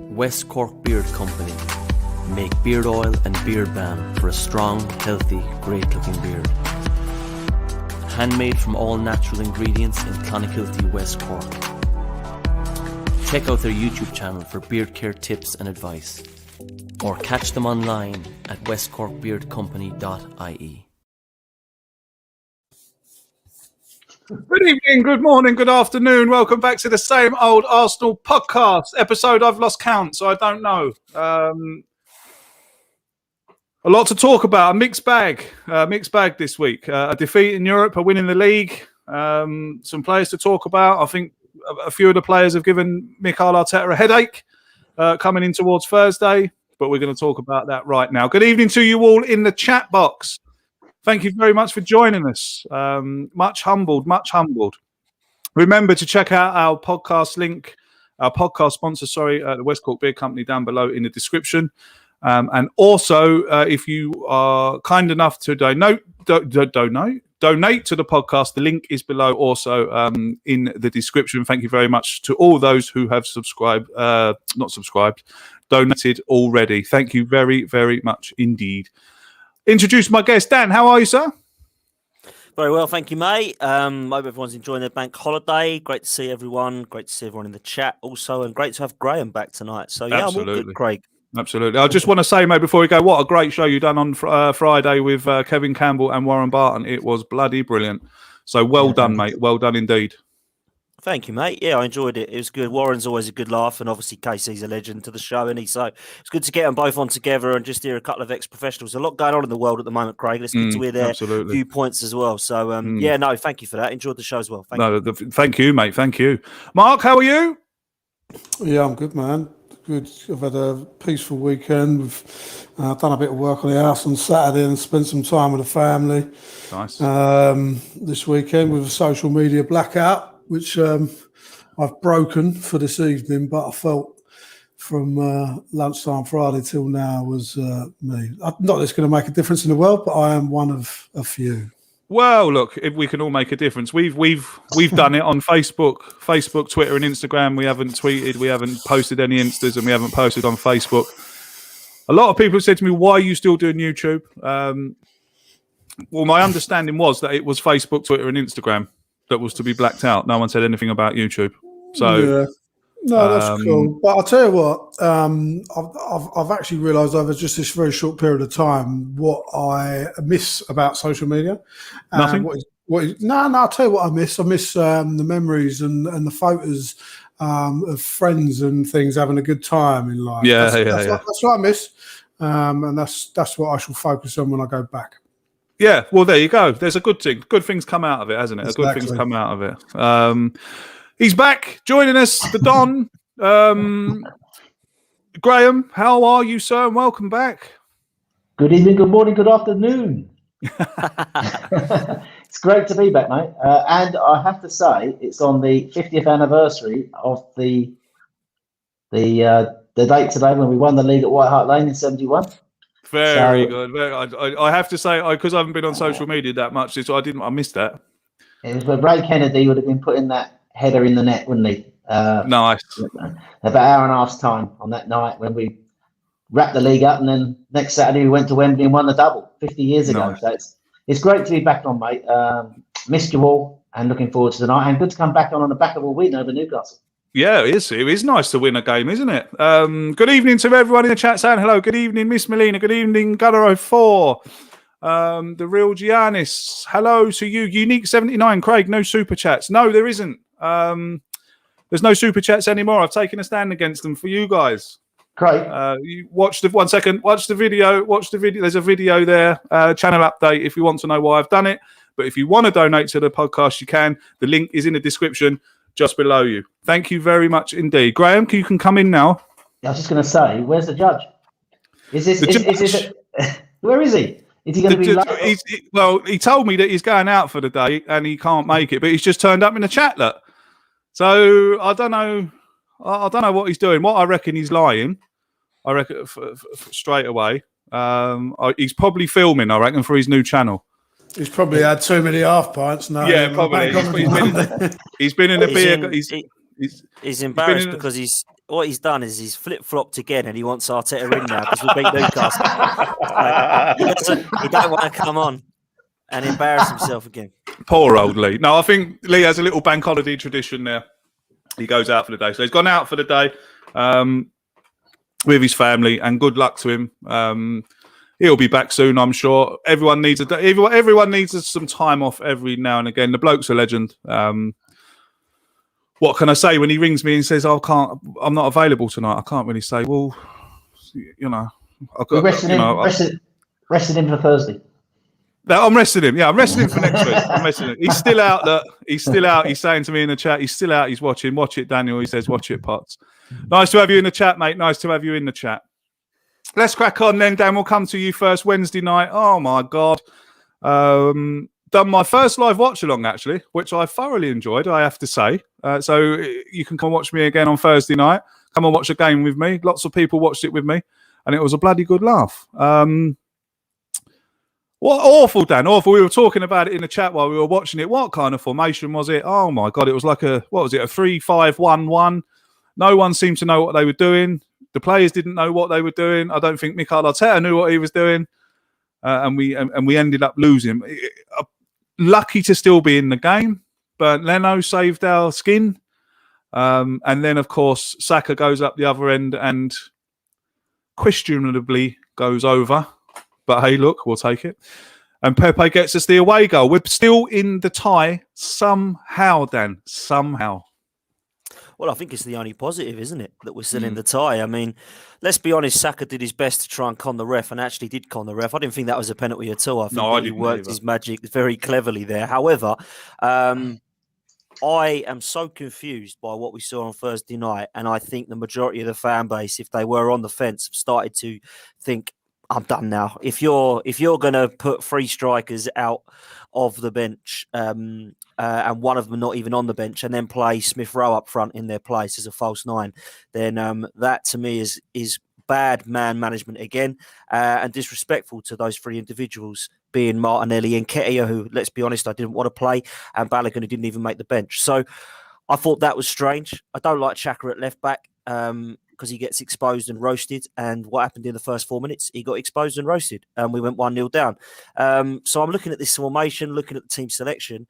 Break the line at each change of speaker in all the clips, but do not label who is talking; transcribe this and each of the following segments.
West Cork Beard Company make beard oil and beard balm for a strong, healthy, great-looking beard. Handmade from all natural ingredients in Clonakilty, West Cork. Check out their YouTube channel for beard care tips and advice, or catch them online at westcorkbeardcompany.ie.
Good evening, good morning, good afternoon. Welcome back to the Same Old Arsenal podcast episode. I've lost count, so I don't know. A lot to talk about. A mixed bag this week. A defeat in Europe, a win in the league. Some players to talk about. I think a few of the players have given Mikel Arteta a headache coming in towards Thursday, but we're going to talk about that right now. Good evening to you all in the chat box. Thank you very much for joining us. Much humbled. Remember to check out our podcast link, our podcast sponsor, the West Cork Beer Company, down below in the description. And also, if you are kind enough to donate to the podcast, the link is below also in the description. Thank you very much to all those who have donated already. Thank you very, very much indeed. Introduce my guest, Dan. How are you, sir?
Very well, thank you, mate. Hope everyone's enjoying their bank holiday. Great to see everyone. Great to see everyone in the chat also, and great to have Graham back tonight. So, yeah,
Absolutely.
I'm all good, Craig.
Absolutely. I just want to say, mate, before we go, what a great show you done on Friday with Kevin Campbell and Warren Barton. It was bloody brilliant. So well done, mate. Well done indeed.
Thank you, mate. Yeah, I enjoyed it. It was good. Warren's always a good laugh, and obviously Casey's a legend to the show, isn't he? So it's good to get them both on together and just hear a couple of ex-professionals. A lot going on in the world at the moment, Craig. It's good to hear their viewpoints as well. So, thank you for that. Enjoyed the show as well.
Thank you, mate. Thank you. Mark, how are you?
Yeah, I'm good, man. Good. I've had a peaceful weekend. We've done a bit of work on the house on Saturday and spent some time with the family.
Nice.
This weekend with a social media blackout, which I've broken for this evening, but I felt from lunchtime Friday till now was me. Not that it's going to make a difference in the world, but I am one of a few.
Well, look, if we can all make a difference, we've done it on Facebook, Twitter, and Instagram. We haven't tweeted, we haven't posted any Instas, and we haven't posted on Facebook. A lot of people have said to me, "Why are you still doing YouTube?" Well, my understanding was that it was Facebook, Twitter, and Instagram that was to be blacked out. No one said anything about YouTube. So,
yeah. No, that's cool. But I'll tell you what, I've actually realised over just this very short period of time what I miss about social media.
Nothing?
I'll tell you what I miss. I miss the memories and the photos of friends and things having a good time in life. That's what I miss. And that's what I shall focus on when I go back.
Yeah, well, there you go. There's a good thing. Good things come out of it, hasn't it?
Exactly.
A good things come out of it. He's back, joining us, the Don. Graham, how are you, sir? And welcome back.
Good evening, good morning, good afternoon. It's great to be back, mate. And I have to say, it's on the 50th anniversary of the date today when we won the league at White Hart Lane in '71.
Very good. I have to say, because I haven't been on social media that much, so I missed that.
It was where Ray Kennedy would have been putting that header in the net, wouldn't he?
Nice.
About an hour and a half's time on that night when we wrapped the league up, and then next Saturday we went to Wembley and won the double 50 years ago.
Nice.
So it's great to be back on, mate. Missed you all and looking forward to tonight, and good to come back on the back of a win over Newcastle.
Yeah, it is. It is nice to win a game, isn't it? Good evening to everyone in the chat saying hello. Good evening, Miss Melina. Good evening, Gunner04. The real Giannis. Hello to you. Unique 79. Craig, no super chats. No, there isn't. There's no super chats anymore. I've taken a stand against them for you guys.
Great.
You watch the 1 second. Watch the video. There's a video there. Channel update if you want to know why I've done it. But if you want to donate to the podcast, you can. The link is in the description just below you. Thank you very much indeed. Graham, you can come in now.
I was just going to say, where's the judge? Where is he? Is he going to be
well, he told me that he's going out for the day and he can't make it, but he's just turned up in the chat. Look. So I don't know. I don't know what he's doing. What I reckon he's lying. I reckon straight away. He's probably filming, I reckon, for his new channel.
He's probably had too many half pints now.
Yeah, probably. He's been in the beer.
He's embarrassed because what he's done is he's flip-flopped again and he wants Arteta in now because we beat Newcastle. He don't want to come on and embarrass himself again.
Poor old Lee. No, I think Lee has a little bank holiday tradition there. He goes out for the day. So he's gone out for the day with his family, and good luck to him. He'll be back soon, I'm sure. Everyone needs some time off every now and again. The bloke's a legend. What can I say when he rings me and says, I'm not available tonight? I can't really say, well, I've got,
rested him for Thursday.
I'm resting him. Yeah, I'm resting him for next week. I'm resting him. He's still out. He's still out. He's saying to me in the chat, he's still out. He's watching. Watch it, Daniel. He says, watch it, Potts. Nice to have you in the chat, mate. Nice to have you in the chat. Let's crack on then, Dan. We'll come to you first. Wednesday night. Oh, my God. Done my first live watch along, actually, which I thoroughly enjoyed, I have to say. So you can come watch me again on Thursday night. Come and watch a game with me. Lots of people watched it with me, and it was a bloody good laugh. What awful, Dan, awful. We were talking about it in the chat while we were watching it. What kind of formation was it? Oh, my God. It was like a 3-5-1-1. No one seemed to know what they were doing. The players didn't know what they were doing. I don't think Mikel Arteta knew what he was doing. And we ended up losing. Lucky to still be in the game, but Leno saved our skin. And then, of course, Saka goes up the other end and questionably goes over. But hey, look, we'll take it. And Pepe gets us the away goal. We're still in the tie somehow, Dan. Somehow.
Well, I think it's the only positive, isn't it, that we're still in the tie? I mean, let's be honest, Saka did his best to try and con the ref and actually did con the ref. I didn't think that was a penalty at all. I think he worked his magic very cleverly there. However, I am so confused by what we saw on Thursday night, and I think the majority of the fan base, if they were on the fence, have started to think, I'm done now. If you're going to put 3 strikers out of the bench and one of them not even on the bench and then play Smith Rowe up front in their place as a false 9, then that to me is bad man management again and disrespectful to those 3 individuals, being Martinelli and Nketiah, who, let's be honest, I didn't want to play, and Balogun, who didn't even make the bench. So I thought that was strange. I don't like Xhaka at left back. Because he gets exposed and roasted. And what happened in the first 4 minutes? He got exposed and roasted, and we went 1-0 down. So I'm looking at this formation, looking at the team selection,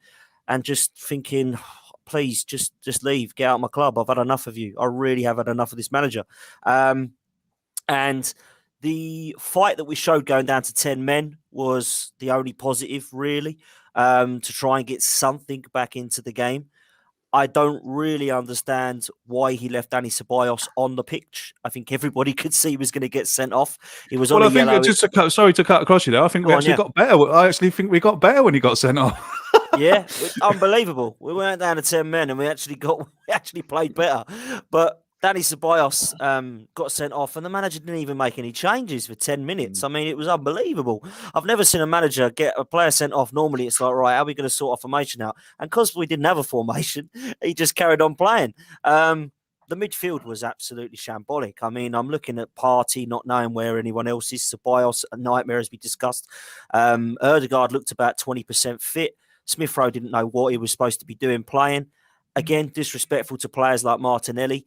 and just thinking, please, just leave, get out of my club. I've had enough of you. I really have had enough of this manager. And the fight that we showed going down to 10 men was the only positive, really, to try and get something back into the game. I don't really understand why he left Dani Ceballos on the pitch. I think everybody could see he was going to get sent off. He was on a yellow.
Sorry to cut across you there. I think we got better. I actually think we got better when he got sent off.
Yeah, unbelievable. We went down to 10 men and we actually played better. But Dani Ceballos got sent off, and the manager didn't even make any changes for 10 minutes. I mean, it was unbelievable. I've never seen a manager get a player sent off. Normally, it's like, right, how are we going to sort our formation out? And because we didn't have a formation, he just carried on playing. The midfield was absolutely shambolic. I mean, I'm looking at Partey, not knowing where anyone else is. Ceballos, a nightmare, as we discussed. Ødegaard looked about 20% fit. Smith Rowe didn't know what he was supposed to be doing playing. Again, disrespectful to players like Martinelli.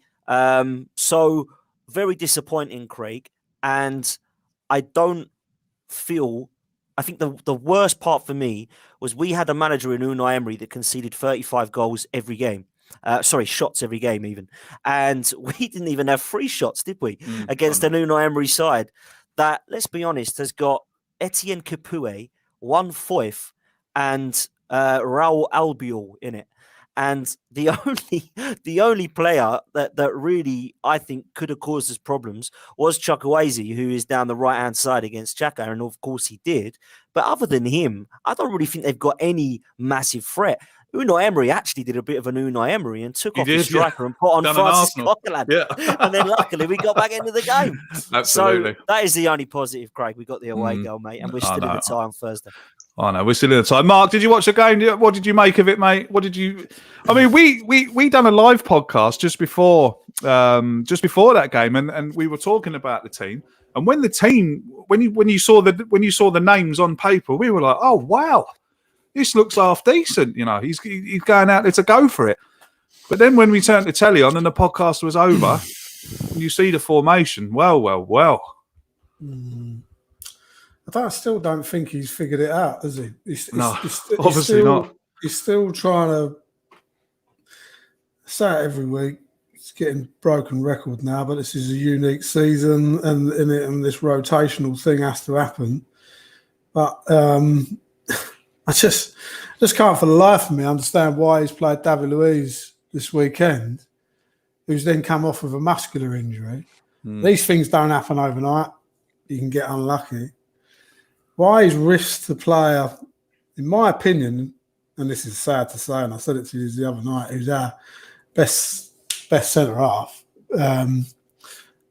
So very disappointing, Craig. And I think the worst part for me was we had a manager in Unai Emery that conceded 35 goals every game. Shots every game even. And we didn't even have 3 shots, did we? Against an Unai Emery side that, let's be honest, has got Etienne Capoue, 1 Foyth, and Raul Albiol in it. And the only player that really, I think, could have caused us problems was Chukwueze, who is down the right-hand side against Xhaka, and of course he did. But other than him, I don't really think they've got any massive threat. Unai Emery actually did a bit of an Unai Emery and took
He
off his
did, yeah.
striker and put on
Done an
Francis
Arsenal.
Coquelin.
Yeah.
And then luckily we got back into the game.
Absolutely.
So that is the only positive, Craig. We got the away goal, mate, and we're still in the tie on Thursday.
I know, we're still in the time. Mark, did you watch the game? What did you make of it, mate? What did you? I mean, we done a live podcast just before that game, and we were talking about the team. And when the team, when you saw the names on paper, we were like, oh wow, this looks half decent. You know, he's going out there to go for it. But then when we turned the telly on and the podcast was over, and you see the formation. Well.
I still don't think he's figured it out, has he?
Obviously not.
He's still trying to say it every week. It's getting broken record now, but this is a unique season, and this rotational thing has to happen. But I just can't for the life of me understand why he's played David Luiz this weekend, who's then come off with a muscular injury. These things don't happen overnight. You can get unlucky. Why he's risked the player, in my opinion, and this is sad to say, and I said it to you the other night, who's our best centre half.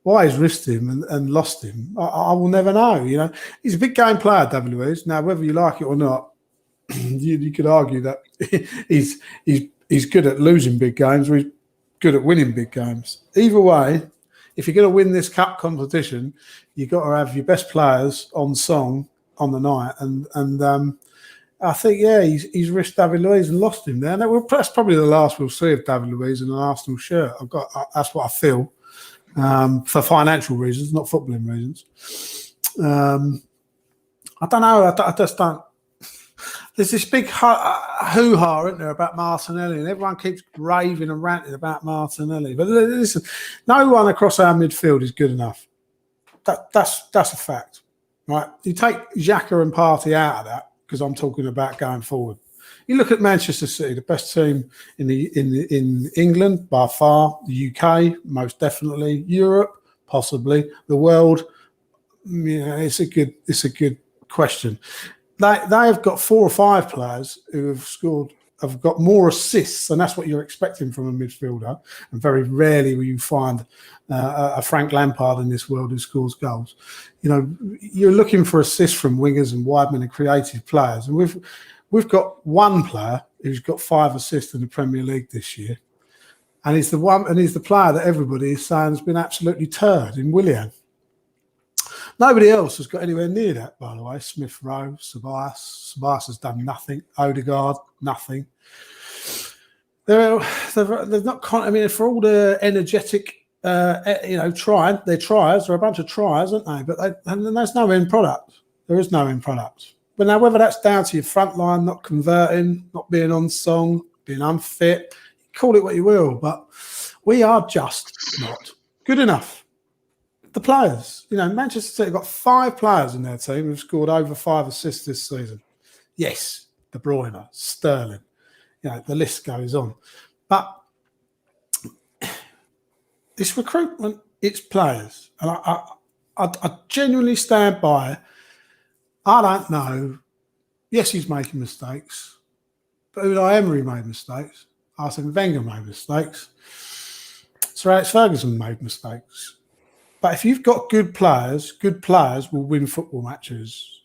Why he's risked him and lost him, I will never know. You know, he's a big game player, David Luiz. Now, whether you like it or not, you could argue that he's good at losing big games, or he's good at winning big games. Either way, if you're going to win this cup competition, you've got to have your best players on song on the night, and I think he's risked David Luiz and lost him there. And that's probably the last we'll see of David Luiz in an Arsenal shirt. That's what I feel, for financial reasons, not footballing reasons. I don't know. I just don't. There's this big hoo-ha, isn't there, about Martinelli, and everyone keeps raving and ranting about Martinelli. But listen, no one across our midfield is good enough. That's a fact, right? You take Xhaka and Partey out of that, because I'm talking about going forward. You look at Manchester City, the best team in England by far, the UK most definitely, Europe possibly, the world. You know, it's a good question. They have got 4 or 5 players who have got more assists, and that's what you're expecting from a midfielder. And very rarely will you find a Frank Lampard in this world who scores goals. You know, you're looking for assists from wingers and widemen and creative players. And we've got one player who's got 5 assists in the Premier League this year, and he's the player that everybody is saying has been absolutely turd in Willian. Nobody else has got anywhere near that, by the way. Smith Rowe, Ceballos has done nothing. Odegaard, nothing. They're not. I mean, for all the energetic, trying, they're triers. They're a bunch of triers, aren't they? But there's no end product. There is no end product. But now, whether that's down to your front line not converting, not being on song, being unfit, call it what you will, but we are just not good enough. The players, Manchester City got 5 players in their team who've scored over 5 assists this season. Yes, De Bruyne, Sterling, the list goes on. But it's recruitment, it's players. And I genuinely stand by. I don't know. Yes, he's making mistakes. But Unai Emery made mistakes. Arsene Wenger made mistakes. Sir Alex Ferguson made mistakes. But if you've got good players will win football matches.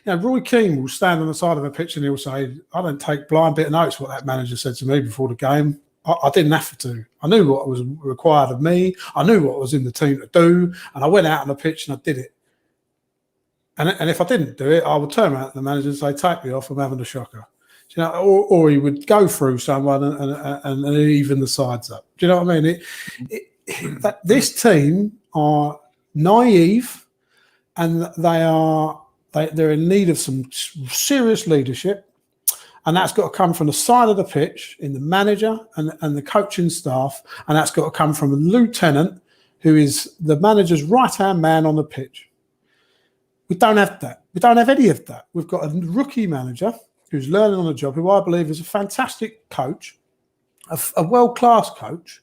Roy Keane will stand on the side of a pitch and he'll say, I don't take blind bit of notice what that manager said to me before the game. I didn't have to. I knew what was required of me. I knew what was in the team to do. And I went out on the pitch and I did it. And if I didn't do it, I would turn around to the manager and say, take me off, I'm having a shocker. Or he would go through someone and even the sides up. Do you know what I mean? This team are naive, and they're in need of some serious leadership, and that's got to come from the side of the pitch in the manager and the coaching staff, and that's got to come from a lieutenant who is the manager's right-hand man on the pitch. We don't have that. We don't have any of that. We've got a rookie manager who's learning on the job, who I believe is a fantastic coach, a world-class coach.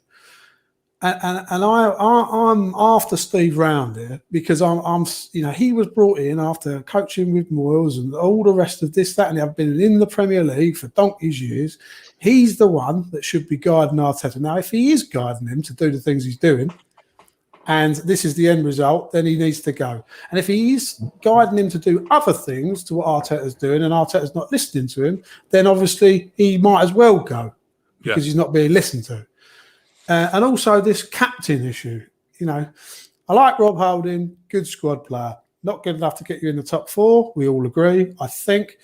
I'm after Steve Round here because I'm he was brought in after coaching with Moyles and all the rest of this, that, and I've been in the Premier League for donkey's years. He's the one that should be guiding Arteta. Now, if he is guiding him to do the things he's doing, and this is the end result, then he needs to go. And if he is guiding him to do other things to what Arteta's doing, and Arteta's not listening to him, then obviously he might as well go because he's not being listened to. And also this captain issue. I like Rob Holding, good squad player. Not good enough to get you in the top 4. We all agree, I think.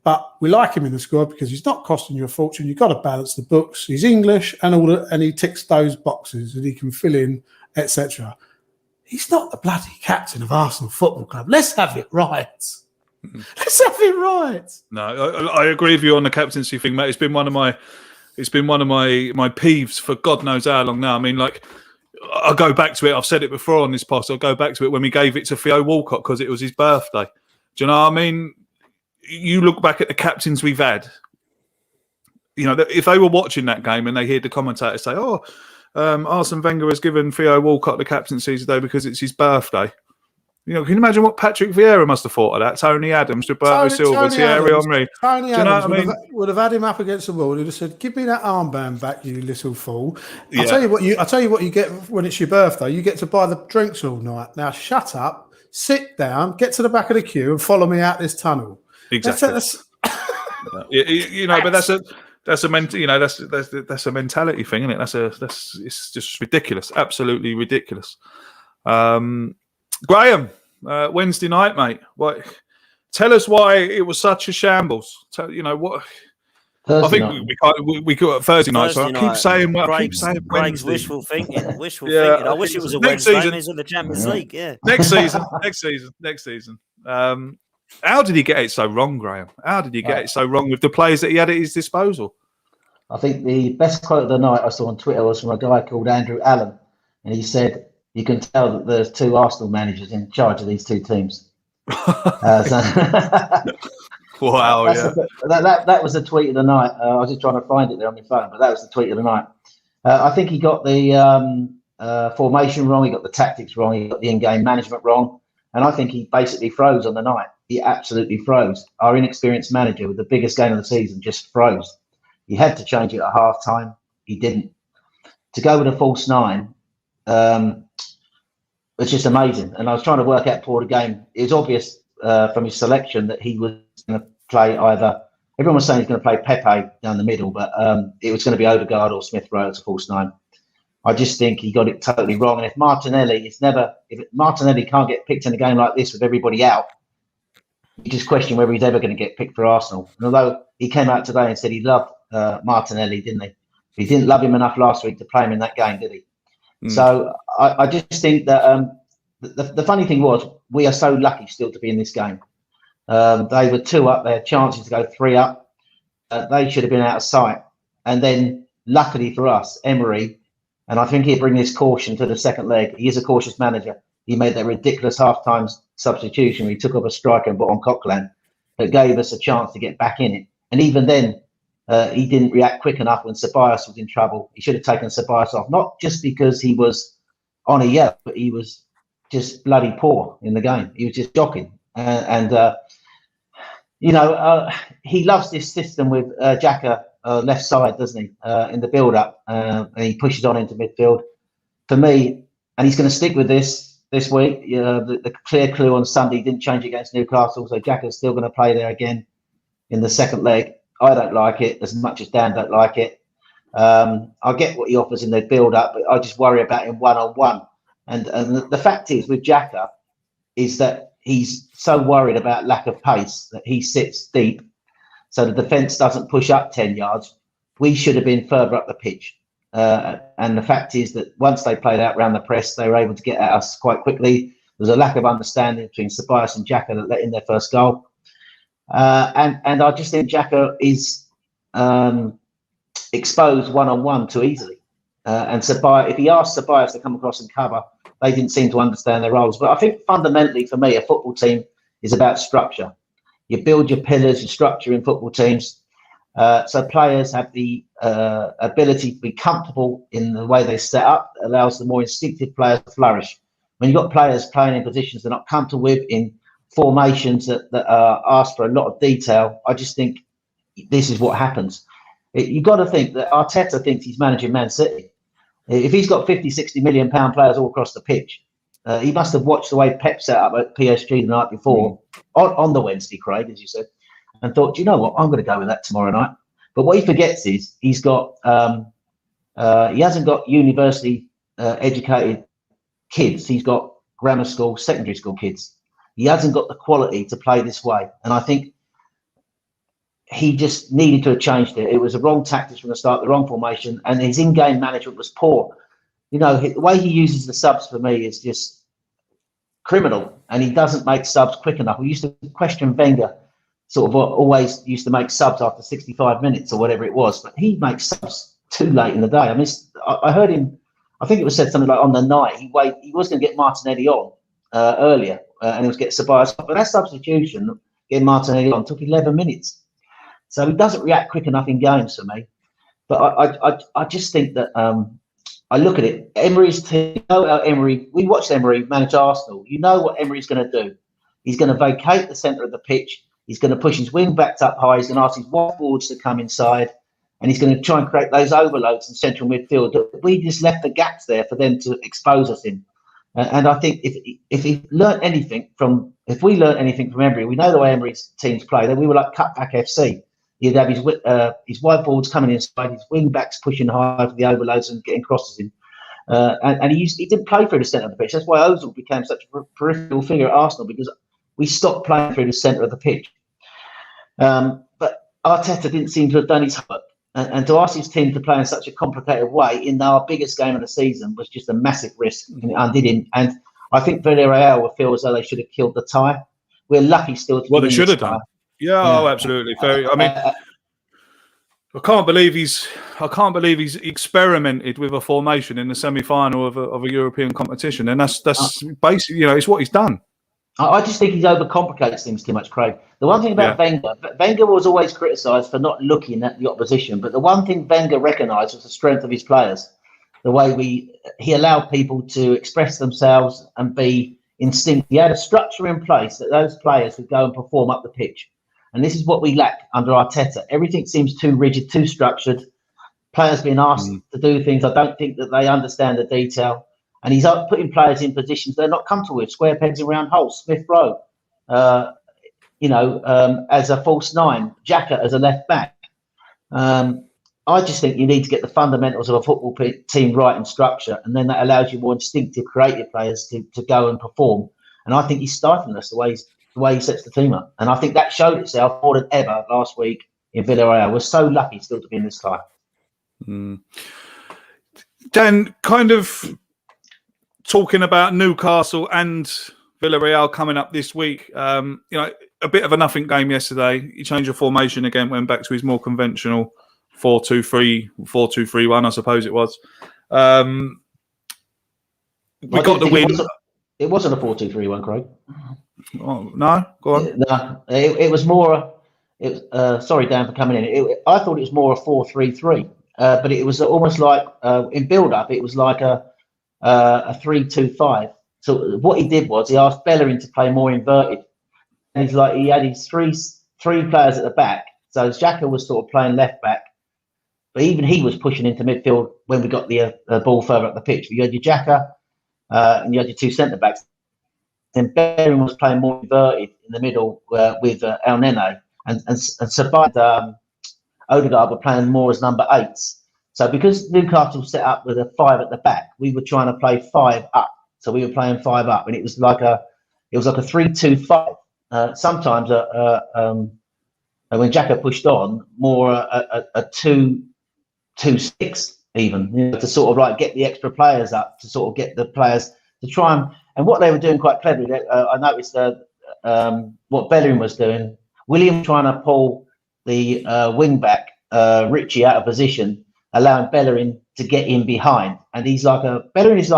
But we like him in the squad because he's not costing you a fortune. You've got to balance the books. He's English and he ticks those boxes and he can fill in, etc. He's not the bloody captain of Arsenal Football Club. Let's have it right. Let's have it right.
No, I agree with you on the captaincy thing, mate. It's been one of my peeves for God knows how long now. I mean, like, I'll go back to it. I've said it before on this post. I'll go back to it when we gave it to Theo Walcott because it was his birthday. Do you know what I mean? You look back at the captains we've had. If they were watching that game and they hear the commentator say, Arsene Wenger has given Theo Walcott the captaincy today because it's his birthday. Can you imagine what Patrick Vieira must have thought of that? Tony Adams, Roberto Silva, Thierry Henry.
Tony Adams would have had him up against the wall. He'd have said, "Give me that armband back, you little fool." I'll tell you what you get when it's your birthday. You get to buy the drinks all night. Now shut up, sit down, get to the back of the queue, and follow me out this tunnel.
Exactly. But that's a mentality thing, isn't it? It's just ridiculous, absolutely ridiculous. Graham, Wednesday night, mate. Tell us why it was such a shambles. What? I think we got Thursday night. So I keep saying
Greg's wishful thinking. I wish it was a Wednesday and he's in the Champions League. Yeah.
Next season. How did he get it so wrong, Graham? How did he get it so wrong with the players that he had at his disposal?
I think the best quote of the night I saw on Twitter was from a guy called Andrew Allen, and he said, "You can tell that there's 2 Arsenal managers in charge of these 2 teams."
Wow,
that was the tweet of the night. I was just trying to find it there on my phone, but that was the tweet of the night. I think he got the formation wrong, he got the tactics wrong, he got the in-game management wrong, and I think he basically froze on the night. He absolutely froze. Our inexperienced manager with the biggest game of the season just froze. He had to change it at half-time. He didn't. To go with a false 9, it's just amazing. And I was trying to work out before the game. It was obvious from his selection that he was going to play either. Everyone was saying he's going to play Pepe down the middle, but it was going to be Odegaard or Smith Rowe as a false 9. I just think he got it totally wrong. And if Martinelli can't get picked in a game like this with everybody out, you just question whether he's ever going to get picked for Arsenal. And although he came out today and said he loved Martinelli, didn't he? He didn't love him enough last week to play him in that game, did he? So I just think that the funny thing was we are so lucky still to be in this game. They were 2 up. They had chances to go 3 up. They should have been out of sight. And then luckily for us, Emery, and I think he'd bring this caution to the second leg. He is a cautious manager. He made that ridiculous half-time substitution where he took off a striker and brought on Coquelin that gave us a chance to get back in it. And even then, he didn't react quick enough when Ceballos was in trouble. He should have taken Ceballos off, not just because he was on a yellow, but he was just bloody poor in the game. He was just shocking. He loves this system with Xhaka left side, doesn't he, in the build-up, and he pushes on into midfield. For me, and he's going to stick with this week, the clear clue on Sunday, he didn't change against Newcastle, so Xhaka's still going to play there again in the second leg. I don't like it as much as Dan don't like it. I get what he offers in the build-up, but I just worry about him one-on-one. And the fact is with Xhaka is that he's so worried about lack of pace that he sits deep so the defence doesn't push up 10 yards. We should have been further up the pitch. And the fact is that once they played out around the press, they were able to get at us quite quickly. There was a lack of understanding between Ceballos and Xhaka that let in their first goal. And I just think Xhaka is exposed one-on-one too easily. And Ceballos, if he asked Ceballos to come across and cover, they didn't seem to understand their roles. But I think fundamentally for me, a football team is about structure. You build your pillars, your structure in football teams. So players have the ability to be comfortable in the way they set up. That allows the more instinctive players to flourish. When you've got players playing in positions they're not comfortable with, in formations that ask for a lot of detail, I just think this is what happens. You've got to think that Arteta thinks he's managing Man City. If he's got 50, 60 million pound players all across the pitch, he must have watched the way Pep set up at PSG the night before on the Wednesday, Craig, as you said, and thought, do you know what, I'm going to go with that tomorrow night. But what he forgets is he hasn't got university educated kids. He's got grammar school, secondary school kids. He hasn't got the quality to play this way. And I think he just needed to have changed it. It was the wrong tactics from the start, the wrong formation, and his in-game management was poor. You know, the way he uses the subs for me is just criminal, and he doesn't make subs quick enough. We used to question Wenger, sort of always used to make subs after 65 minutes or whatever it was, but he makes subs too late in the day. I mean, I heard him, I think it was said something like on the night, he was going to get Martinelli on earlier, and he was getting Ceballos off, but that substitution, getting Martinelli on, took 11 minutes. So he doesn't react quick enough in games for me. But I just think that I look at it, Emery's team, you know, Emery, we watched Emery manage Arsenal. You know what Emery's going to do. He's going to vacate the centre of the pitch. He's going to push his wing backs up high. He's going to ask his wide forwards to come inside. And he's going to try and create those overloads in central midfield. We just left the gaps there for them to expose us in. And I think if we learned anything from Emery, we know the way Emery's teams play, that we were like cutback FC. He'd have his wide forwards coming inside, his wing backs pushing high for the overloads and getting crosses in. And he didn't play through the centre of the pitch. That's why Ozil became such a peripheral figure at Arsenal, because we stopped playing through the centre of the pitch. But Arteta didn't seem to have done his homework. And to ask his team to play in such a complicated way in our biggest game of the season was just a massive risk, and it undid him. And I think Villarreal will feel as though they should have killed the tie. We're lucky still to
they should have done. Yeah, oh, absolutely. I mean, I can't believe he's experimented with a formation in the semi-final of a European competition, and that's basically, you know, it's what he's done.
I just think he overcomplicates things too much, Craig. The one thing about Wenger was always criticised for not looking at the opposition, but the one thing Wenger recognised was the strength of his players. The way he allowed people to express themselves and be instinctive. He had a structure in place that those players would go and perform up the pitch. And this is what we lack under Arteta. Everything seems too rigid, too structured. Players being asked to do things. I don't think that they understand the detail. And he's putting players in positions they're not comfortable with. Square pegs in round holes. Smith Rowe, as a false nine. Xhaka as a left back. I just think you need to get the fundamentals of a football team right in structure. And then that allows you more instinctive, creative players to go and perform. And I think he's stifling us the way he sets the team up. And I think that showed itself more than ever last week in Villarreal. We're so lucky still to be in this tie.
Dan, kind of talking about Newcastle and Villarreal coming up this week, you know, a bit of a nothing game yesterday. He changed the formation again, went back to his more conventional 4-2-3-1, I suppose it was. We got the win.
It wasn't a 4-2-3-1, Craig.
Oh, no, go on.
No, it was more. Sorry, Dan, for coming in. I thought it was more a 4-3-3, but it was almost like in build-up. It was like a 3-2-5. So what he did was he asked Bellerin to play more inverted, and he had his three players at the back. So Xhaka was sort of playing left back, but even he was pushing into midfield when we got the ball further up the pitch. You had your Xhaka, and you had your two centre backs. Then Bellerin was playing more inverted in the middle with El Nene, and Ceballos, Odegaard were playing more as number 8s. So because Newcastle set up with a 5 at the back, we were trying to play 5 up. So we were playing 5 up, and it was like a 3-2-5. Sometimes when Xhaka pushed on, more a 2-2-6 even, you know, to sort of like get the extra players up, to sort of get the players to try and what they were doing quite cleverly. I noticed what Bellerin was doing. William trying to pull the wing back Richie out of position, allowing Bellerin to get in behind. And Bellerin is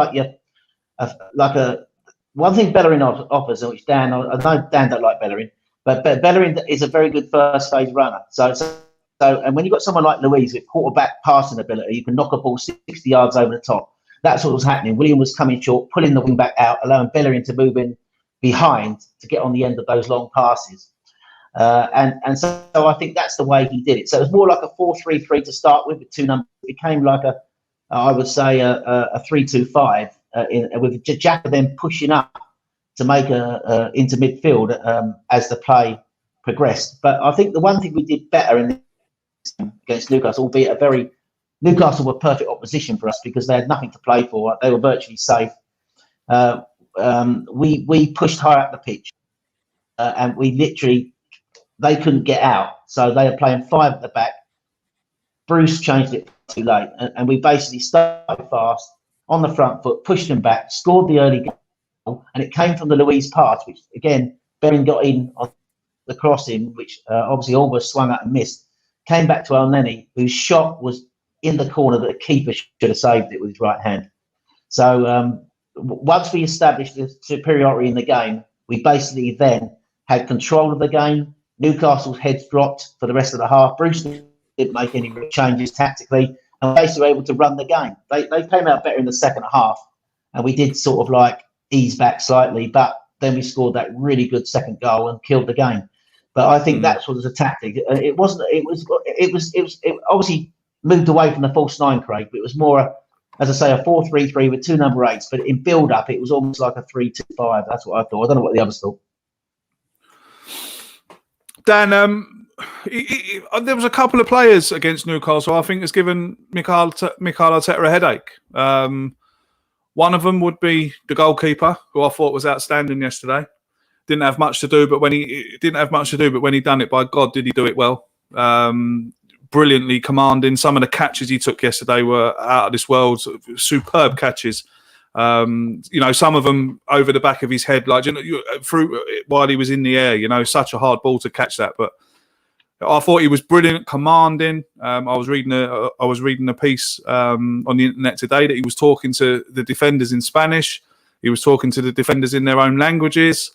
one thing Bellerin offers, which Dan, I know Dan don't like Bellerin, but Bellerin is a very good first phase runner. So So, and when you've got someone like Luiz with quarterback passing ability, you can knock a ball 60 yards over the top. That's what was happening. William was coming short, pulling the wing back out, allowing Bellerin to move in behind to get on the end of those long passes. And so I think that's the way he did it. So it was more like a 4-3-3 to start with two numbers. It became like I would say a 3-2-5 with Xhaka then pushing up to make into midfield as the play progressed. But I think the one thing we did better in against Newcastle, albeit Newcastle were perfect opposition for us because they had nothing to play for. They were virtually safe. We pushed higher up the pitch, and they couldn't get out. So they were playing 5 at the back. Bruce changed it too late, and we basically started fast on the front foot, pushed them back, scored the early goal, and it came from the Luiz pass, which again Bellerin got in on the crossing, which obviously almost swung out and missed. Came back to Elneny, whose shot was in the corner that the keeper should have saved it with his right hand. So once we established the superiority in the game, we basically then had control of the game. Newcastle's heads dropped for the rest of the half. Bruce didn't make any real changes tactically, and basically were able to run the game. They came out better in the second half, and we did sort of like ease back slightly, but then we scored that really good second goal and killed the game. But I think that was a tactic. It obviously moved away from the false 9, Craig, but it was more, as I say, a 4-3-3 with 2 number 8s. But in build-up, it was almost like a 3-2-5. That's what I thought. I don't know what the others thought.
Dan, there was a couple of players against Newcastle I think has given Mikel Arteta a headache. One of them would be the goalkeeper, who I thought was outstanding yesterday. Didn't have much to do, but when he done it, by God, did he do it well. Brilliantly commanding. Some of the catches he took yesterday were out of this world. Superb catches. Some of them over the back of his head, like while he was in the air. Such a hard ball to catch that. But I thought he was brilliant, commanding. I was reading a piece on the internet today that he was talking to the defenders in Spanish. He was talking to the defenders in their own languages.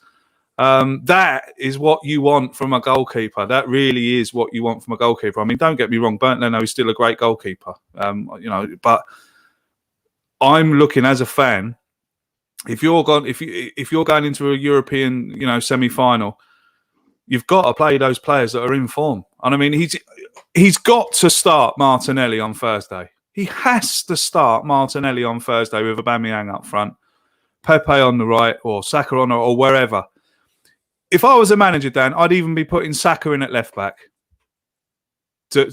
That is what you want from a goalkeeper. That really is what you want from a goalkeeper. I mean, don't get me wrong, Bernd Leno is still a great goalkeeper. But I'm looking as a fan. If you're going into a European, semi-final, you've got to play those players that are in form. And I mean, he's got to start Martinelli on Thursday. He has to start Martinelli on Thursday with Aubameyang up front, Pepe on the right, or Saka on or wherever. If I was a manager, Dan, I'd even be putting Saka in at left back for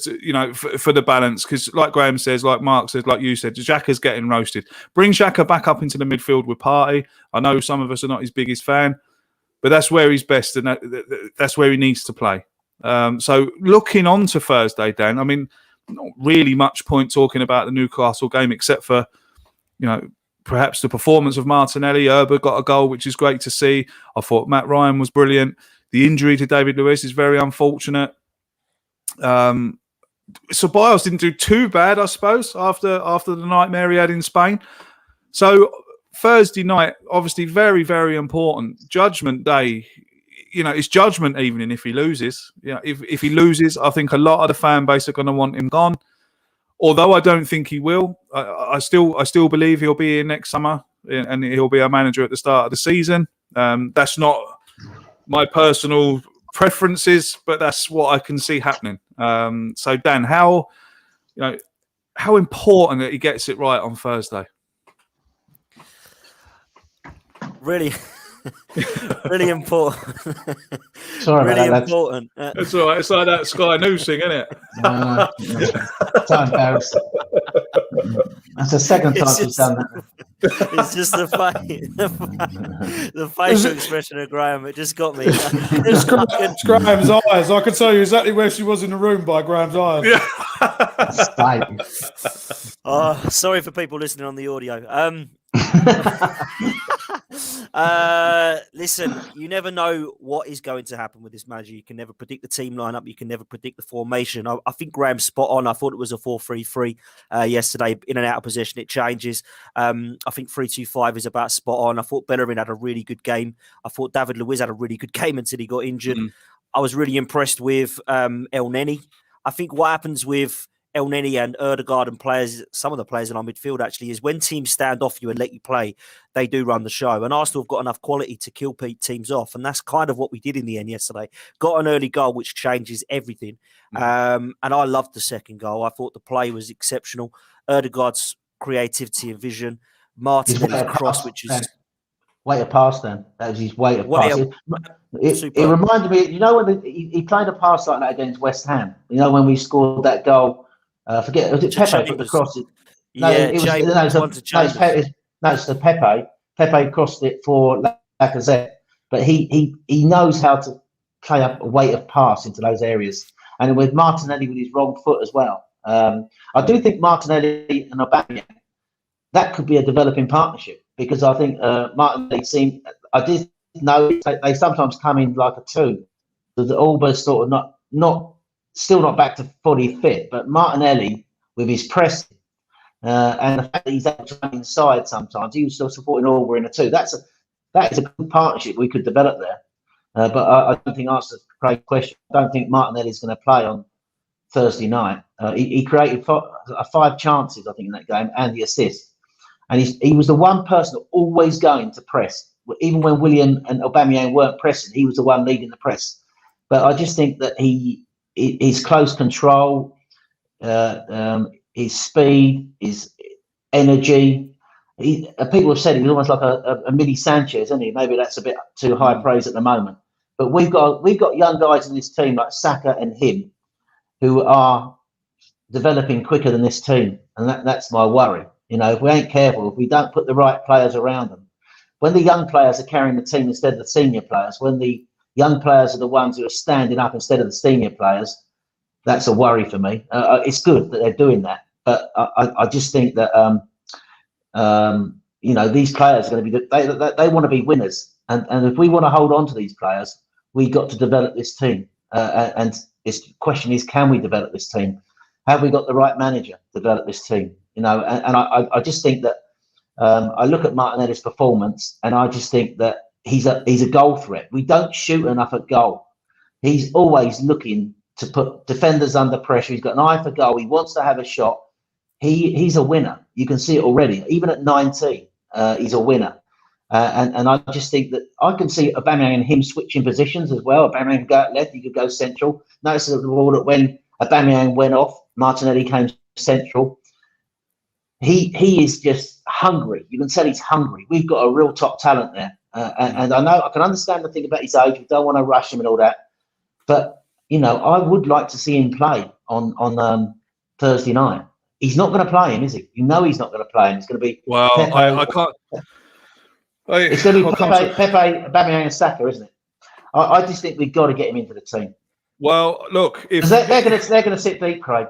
the balance. Because like Graham says, like Mark says, like you said, Xhaka's getting roasted. Bring Xhaka back up into the midfield with Partey. I know some of us are not his biggest fan, but that's where he's best and that's where he needs to play. So looking on to Thursday, Dan, I mean, not really much point talking about the Newcastle game except for, perhaps the performance of Martinelli. Herber got a goal, which is great to see. I thought Matt Ryan was brilliant. The injury to David Luiz is very unfortunate. Ceballos didn't do too bad, I suppose, after the nightmare he had in Spain. So Thursday night, obviously very, very important. Judgment Day, it's judgment evening if he loses. If he loses, I think a lot of the fan base are going to want him gone. Although I don't think he will, I still believe he'll be here next summer and he'll be our manager at the start of the season. That's not my personal preferences, but that's what I can see happening. So Dan, how important that he gets it right on Thursday?
Really, really important.
Sorry,
really
about
important.
It's all right. It's like that Sky News thing, isn't it?
No. So embarrassing. That's the second time she's done that.
It's just the facial expression of Graham. It just got me.
It's Graham's eyes. I can tell you exactly where she was in the room by Graham's eyes.
Yeah.
Oh, sorry for people listening on the audio. Listen, you never know what is going to happen with this manager. You can never predict the team lineup. You can never predict the formation. I think Graham's spot on. I thought it was a 4-3-3 yesterday. In and out of possession, it changes. I think 3-2-5 is about spot on. I thought Bellerin had a really good game. I thought David Luiz had a really good game until he got injured. I was really impressed with Elneny. I think what happens with El Neni and Ødegaard and players, some of the players in our midfield actually, is when teams stand off you and let you play, they do run the show. And Arsenal have got enough quality to kill teams off. And that's kind of what we did in the end yesterday. Got an early goal, which changes everything. And I loved the second goal. I thought the play was exceptional. Ødegaard's creativity and vision. Martinelli's cross, which is...
Weight of pass then. That was his weight of pass. It reminded me, you know, when he played a pass like that against West Ham. You know, when we scored that goal. Forget, was it Pepe put the cross? No,
yeah,
it's the Pepe. Pepe crossed it for Lacazette, but he knows how to play up a weight of pass into those areas. And with Martinelli with his wrong foot as well. I do think Martinelli and Aubameyang, that could be a developing partnership, because I think Martinelli I did know they sometimes come in like a two. So the Alba's sort of still not back to fully fit, but Martinelli with his press and the fact that he's able to run inside sometimes, he was still supporting Alba in a two. That is a good partnership we could develop there. But I don't think that's a great question. I don't think Martinelli's going to play on Thursday night. He created 5 chances, I think, in that game, and the assist. And he was the one person always going to press. Even when William and Aubameyang weren't pressing, he was the one leading the press. But I just think that his close control, his speed, his energy. People have said he was almost like a mini Sanchez, isn't he? Maybe that's a bit too high praise at the moment. But we've got young guys in this team like Saka and him, who are developing quicker than this team, and that's my worry. You know, if we ain't careful, if we don't put the right players around them, when the young players are carrying the team instead of the senior players, when the young players are the ones who are standing up instead of the senior players, that's a worry for me. It's good that they're doing that, but I just think that you know, these players are going to be they want to be winners, and if we want to hold on to these players, we got to develop this team. And the question is, can we develop this team? Have we got the right manager to develop this team? You know, and I just think that I look at Martinelli's performance, and I just think that he's a goal threat. We don't shoot enough at goal. He's always looking to put defenders under pressure. He's got an eye for goal. He wants to have a shot. He's a winner. You can see it already. Even at 19, he's a winner. And I just think that I can see Aubameyang and him switching positions as well. Aubameyang could go out left, he could go central. Notice that when Aubameyang went off, Martinelli came central. He is just hungry. You can tell he's hungry. We've got a real top talent there. And I know I can understand the thing about his age. We don't want to rush him and all that. But, you know, I would like to see him play on Thursday night. He's not going to play him, is he? You know he's not going to play him. It's going to be...
Well,
Pepe,
I can't...
It's going to be Pepe, Aubameyang and Saka, isn't it? I just think we've got to get him into the team.
Well, look, if
they're going to sit deep, Craig.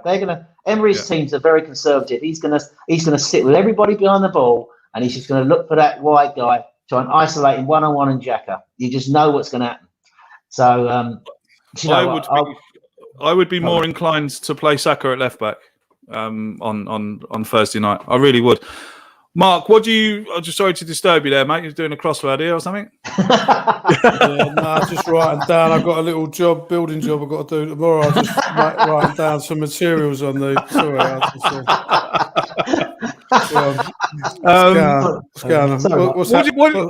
Emery's teams are very conservative. He's going to sit with everybody behind the ball, and he's just going to look for that wide guy, try and isolate him one-on-one and Xhaka. You just know what's going to happen. So,
I would be more inclined to play Saka at left back on Thursday night. I really would. Mark, what do you... I'm just sorry to disturb you there, mate. You're doing a crossword here or something?
Just writing down. I've got a little building job I've got to do tomorrow. I'm just writing down some materials on the... Sorry,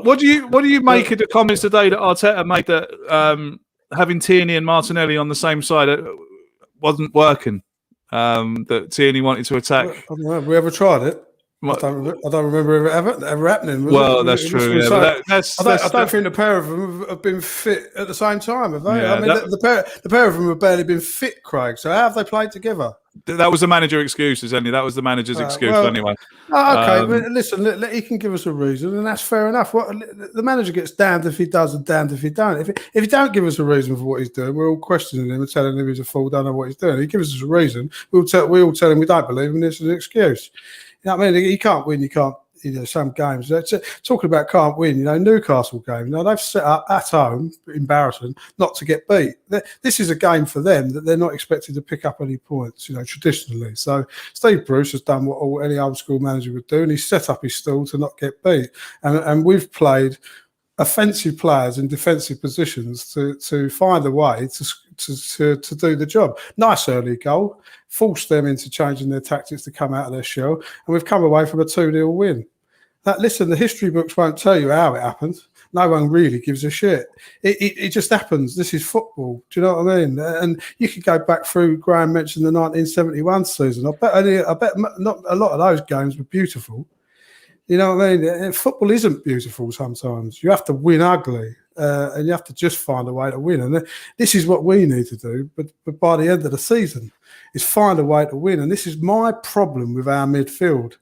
What do you make of the comments today that Arteta made that having Tierney and Martinelli on the same side wasn't working? That Tierney wanted to attack.
I don't know. Have we ever tried it? I don't remember ever happening.
Well, that's true. Yeah, but
I don't think the pair of them have been fit at the same time, have they?
Yeah,
I mean, the pair of them have barely been fit, Craig. So how have they played together?
That was the manager's excuses, anyway. That was the manager's excuse, anyway.
Okay, but listen, he can give us a reason, and that's fair enough. The manager gets damned if he does and damned if he don't. If he don't give us a reason for what he's doing, we're all questioning him and telling him he's a fool, don't know what he's doing. He gives us a reason. We all tell him we don't believe him, this is an excuse. You know what I mean? You can't win. You can't. You know, some games. Talking about can't win. You know, Newcastle game. You know, they've set up at home, embarrassing, not to get beat. This is a game for them that they're not expected to pick up any points. You know, traditionally. So Steve Bruce has done what any old school manager would do, and he's set up his stall to not get beat. And we've played offensive players in defensive positions to find a way to do the job. Nice early goal, forced them into changing their tactics to come out of their shell, and we've come away from a 2-0 win. Listen, the history books won't tell you how it happened. No one really gives a shit. It just happens. This is football. Do you know what I mean? And you could go back through. Graham mentioned the 1971 season. I bet not a lot of those games were beautiful. You know what I mean? Football isn't beautiful sometimes. You have to win ugly, and you have to just find a way to win. And this is what we need to do. But by the end of the season, is find a way to win. And this is my problem with our midfield.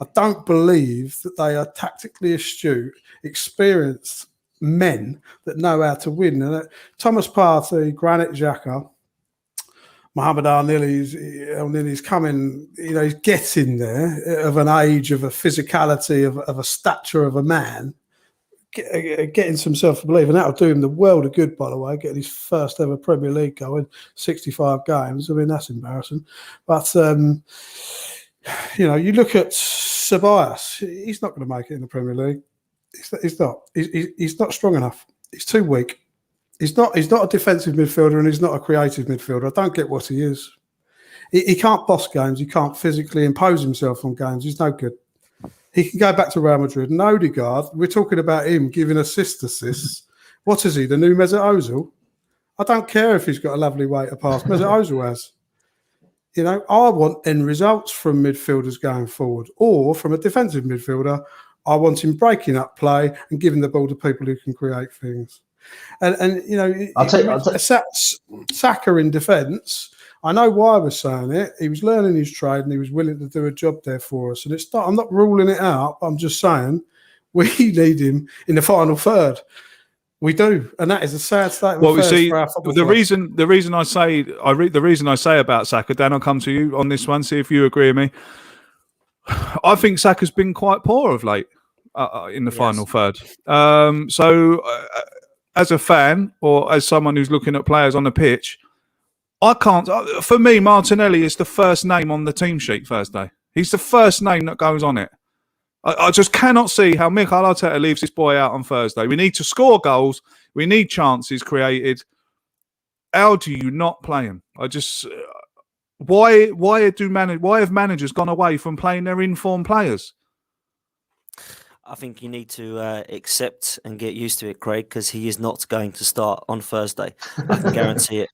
I don't believe that they are tactically astute, experienced men that know how to win. And Thomas Partey, Granit Xhaka, Mohamed El-Nini's coming, he's getting there of an age, of a physicality, of a stature of a man, getting some self-belief. And that'll do him the world of good, by the way, getting his first ever Premier League goal in 65 games. I mean, that's embarrassing. But, you look at Ceballos, he's not going to make it in the Premier League. He's not. He's not strong enough. He's too weak. He's not a defensive midfielder, and he's not a creative midfielder. I don't get what he is. He can't boss games. He can't physically impose himself on games. He's no good. He can go back to Real Madrid. And Odegaard, we're talking about him giving assists. What is he, the new Mesut Ozil? I don't care if he's got a lovely way to pass. Mesut Ozil has. I want end results from midfielders going forward, or from a defensive midfielder. I want him breaking up play and giving the ball to people who can create things. Saka in defence, I know why we're saying it. He was learning his trade and he was willing to do a job there for us. And I'm not ruling it out. I'm just saying we need him in the final third. We do, and that is a sad state of affairs for our football
the reason I say about Saka, Dan, I'll come to you on this one. See if you agree with me. I think Saka's been quite poor of late in the final third. As a fan or as someone who's looking at players on the pitch, I can't. For me, Martinelli is the first name on the team sheet Thursday. He's the first name that goes on it. I just cannot see how Mikel Arteta leaves this boy out on Thursday. We need to score goals. We need chances created. How do you not play him? Why have managers gone away from playing their informed players?
I think you need to accept and get used to it, Craig, because he is not going to start on Thursday. I can guarantee it.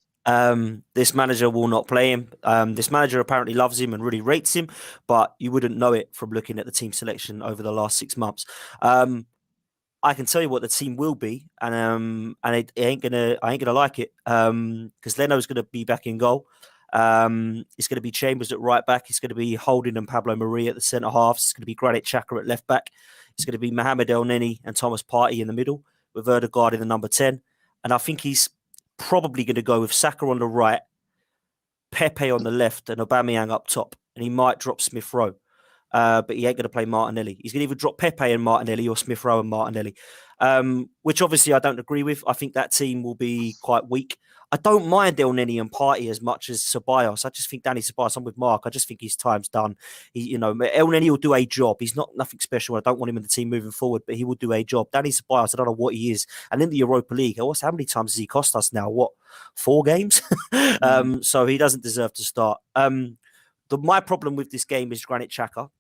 This manager will not play him. This manager apparently loves him and really rates him, but you wouldn't know it from looking at the team selection over the last 6 months. I can tell you what the team will be, and I ain't gonna like it because Leno's gonna be back in goal. It's going to be Chambers at right back. It's going to be Holding and Pablo Maria at the centre halves. It's going to be Granit Xhaka at left back. It's going to be Mohamed El-Nini and Thomas Partey in the middle, with Odegaard in the number 10. And I think he's probably going to go with Saka on the right, Pepe on the left, and Aubameyang up top. And he might drop Smith Rowe, but he ain't going to play Martinelli. He's going to either drop Pepe and Martinelli or Smith Rowe and Martinelli, which obviously I don't agree with. I think that team will be quite weak. I don't mind El-Nini and Partey as much as Ceballos. I just think Danny Ceballos, I'm with Mark. I just think his time's done. El-Nini will do a job. He's not nothing special. I don't want him in the team moving forward, but he will do a job. Danny Ceballos, I don't know what he is. And in the Europa League, how many times has he cost us now? 4 games? So he doesn't deserve to start. My problem with this game is Granit Xhaka.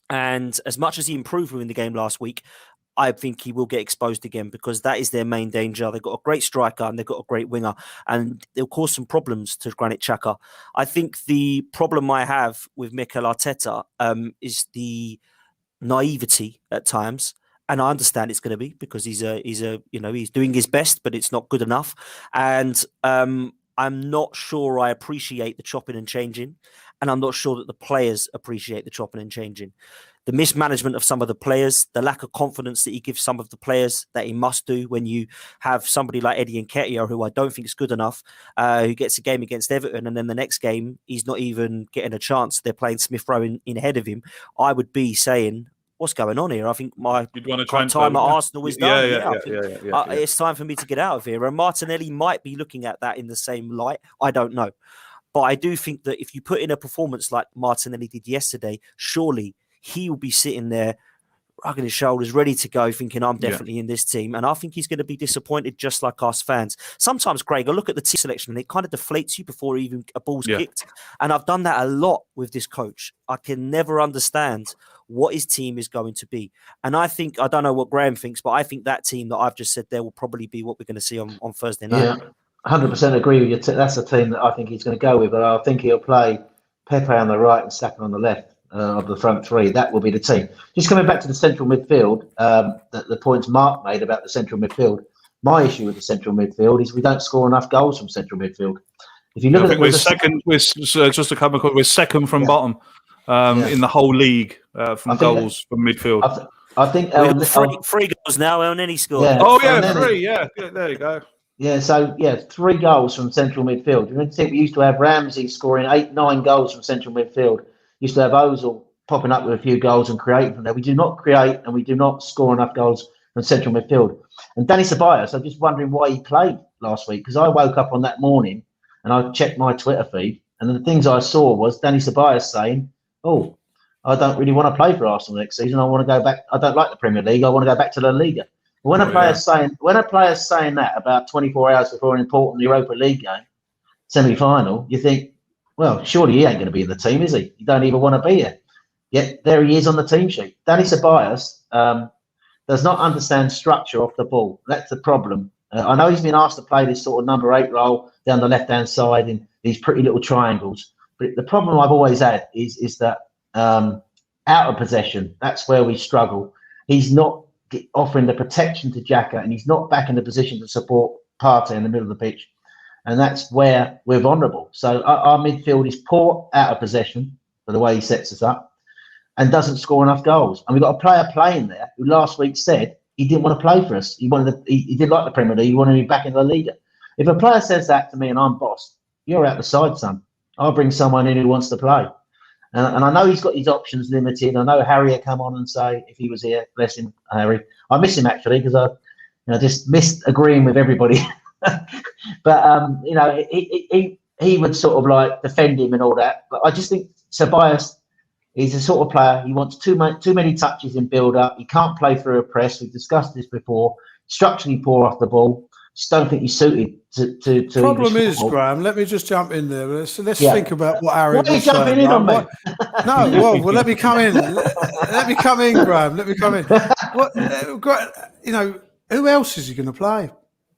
And as much as he improved in the game last week, I think he will get exposed again because that is their main danger. They've got a great striker and they've got a great winger, and they'll cause some problems to Granit Xhaka. I think the problem I have with Mikel Arteta is the naivety at times, and I understand it's going to be because he's doing his best, but it's not good enough. And I'm not sure I appreciate the chopping and changing, and I'm not sure that the players appreciate the chopping and changing. The mismanagement of some of the players, the lack of confidence that he gives some of the players that he must do when you have somebody like Eddie Nketiah, who I don't think is good enough, who gets a game against Everton and then the next game, he's not even getting a chance. They're playing Smith Rowe in ahead of him. I would be saying, what's going on here? I think my time at Arsenal is done. It's time for me to get out of here. And Martinelli might be looking at that in the same light. I don't know. But I do think that if you put in a performance like Martinelli did yesterday, surely he will be sitting there rugging his shoulders, ready to go, thinking I'm definitely in this team. And I think he's going to be disappointed just like us fans. Sometimes, Craig, I look at the team selection and it kind of deflates you before even a ball's kicked. And I've done that a lot with this coach. I can never understand what his team is going to be. And I don't know what Graham thinks, but I think that team that I've just said there will probably be what we're going to see on Thursday night.
Yeah, 100% agree with you. That's the team that I think he's going to go with. But I think he'll play Pepe on the right and Saka on the left. Of the front three, that will be the team. Just coming back to the central midfield, the points Mark made about the central midfield. My issue with the central midfield is we don't score enough goals from central midfield. If you look at
we're second. We're just a couple. We're second from bottom in the whole league from goals from midfield.
I think
three goals now, and then he scored.
Yeah. 3. Yeah, there you go.
Yeah, so 3 goals from central midfield. You think we used to have Ramsey scoring 8-9 goals from central midfield. Used to have Ozil popping up with a few goals and creating from there. We do not create and we do not score enough goals from central midfield. And Danny Ceballos, I'm just wondering why he played last week, because I woke up on that morning and I checked my Twitter feed, and the things I saw was Danny Ceballos saying, "Oh, I don't really want to play for Arsenal next season. I want to go back. I don't like the Premier League. I want to go back to La Liga." But when a player's saying that about 24 hours before an important Europa League game, semi-final, you think, well, surely he ain't going to be in the team, is he? You don't even want to be here. Yet there he is on the team sheet. Danny Ceballos does not understand structure off the ball. That's the problem. I know he's been asked to play this sort of number 8 role down the left-hand side in these pretty little triangles. But the problem I've always had is that out of possession, that's where we struggle. He's not offering the protection to Xhaka, and he's not back in the position to support Partey in the middle of the pitch. And that's where we're vulnerable. So our midfield is poor out of possession for the way he sets us up and doesn't score enough goals. And we've got a player playing there who last week said he didn't want to play for us. He did like the Premier League. He wanted to be back in La Liga. If a player says that to me and I'm boss, you're out the side, son. I'll bring someone in who wants to play. And I know he's got his options limited. I know Harry will come on and say, if he was here, bless him, Harry. I miss him actually because I just missed agreeing with everybody. But he would sort of like defend him and all that. But I just think Ceballos is a sort of player. He wants too many touches in build up. He can't play through a press. We've discussed this before. Structurally poor off the ball. Just don't think he's suited to.
Problem is, Graham. Let me just jump in there. Let's think about what Harry.
Why are you jumping in on me?
No, well, let me come in. Let me come in, Graham. Let me come in. Who else is he going to play?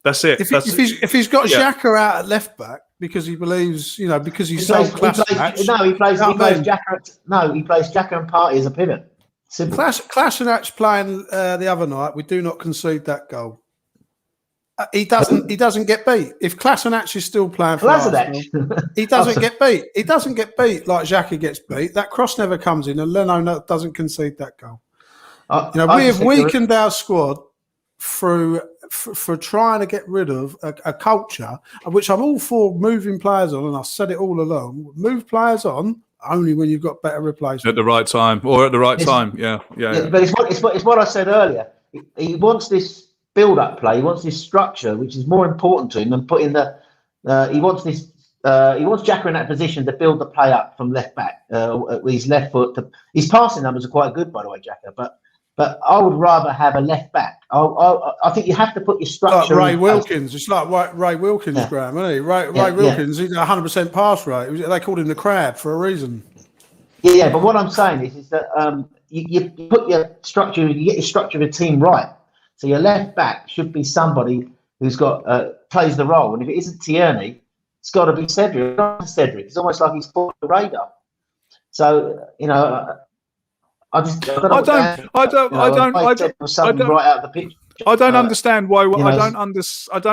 That's it.
If he's got Xhaka out at left back because he believes, because he's so Kolasinac.
He plays Xhaka. No, he plays Xhaka and Partey as a pivot. Simple.
Kolasinac playing the other night. We do not concede that goal. He doesn't get beat. If Kolasinac is still playing for Arsenal, he doesn't get beat. He doesn't get beat like Xhaka gets beat. That cross never comes in, and Leno doesn't concede that goal. We have weakened our squad for trying to get rid of a culture, of which I'm all for moving players on, and I've said it all along. Move players on only when you've got better replacements.
At the right time, or at the right time, yeah.
But it's what I said earlier. He wants this build-up play. He wants this structure, which is more important to him than putting the. He wants Xhaka in that position to build the play up from left back with his left foot. His passing numbers are quite good, by the way, Xhaka, but I would rather have a left back. I think you have to put your structure.
Like Ray Wilkins, it's like Ray Wilkins, Graham, isn't he? Ray Wilkins, he's 100% pass rate. They called him the crab for a reason.
Yeah. But what I'm saying is that you put your structure, you get your structure of a team right. So your left back should be somebody who's got plays the role, and if it isn't Tierney, it's got to be Cedric. It's almost like he's fallen the radar. So I
don't understand why. I don't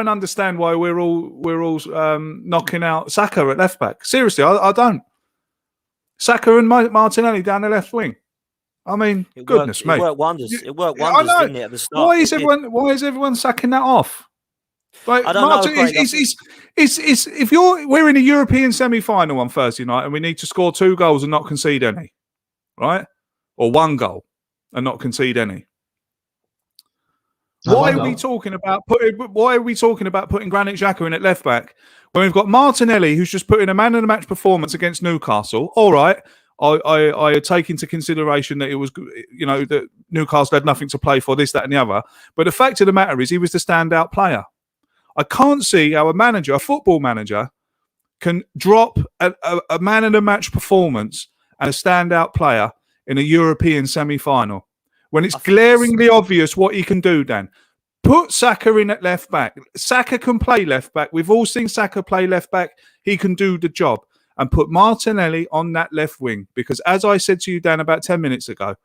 understand why we're all knocking out Saka at left back. Seriously, I don't. Saka and Martinelli down the left wing. I mean, goodness me,
it worked wonders. It worked wonders, didn't it, at the start?
Why is everyone sacking that off? Like,
I don't know.
We're in a European semi-final on Thursday night, and we need to score 2 goals and not concede any, right? Or 1 goal and not concede any. Why are we talking about putting Granit Xhaka in at left back when we've got Martinelli, who's just put in a man of the match performance against Newcastle? All right, I take into consideration that it was, that Newcastle had nothing to play for, this, that, and the other. But the fact of the matter is, he was the standout player. I can't see how a football manager, can drop a man of the match performance and a standout player in a European semi-final when it's glaringly obvious what he can do. Dan, put Saka in at left back. Saka can play left back. We've all seen Saka play left back. He can do the job. And put Martinelli on that left wing, because as I said to you, Dan, about 10 minutes ago,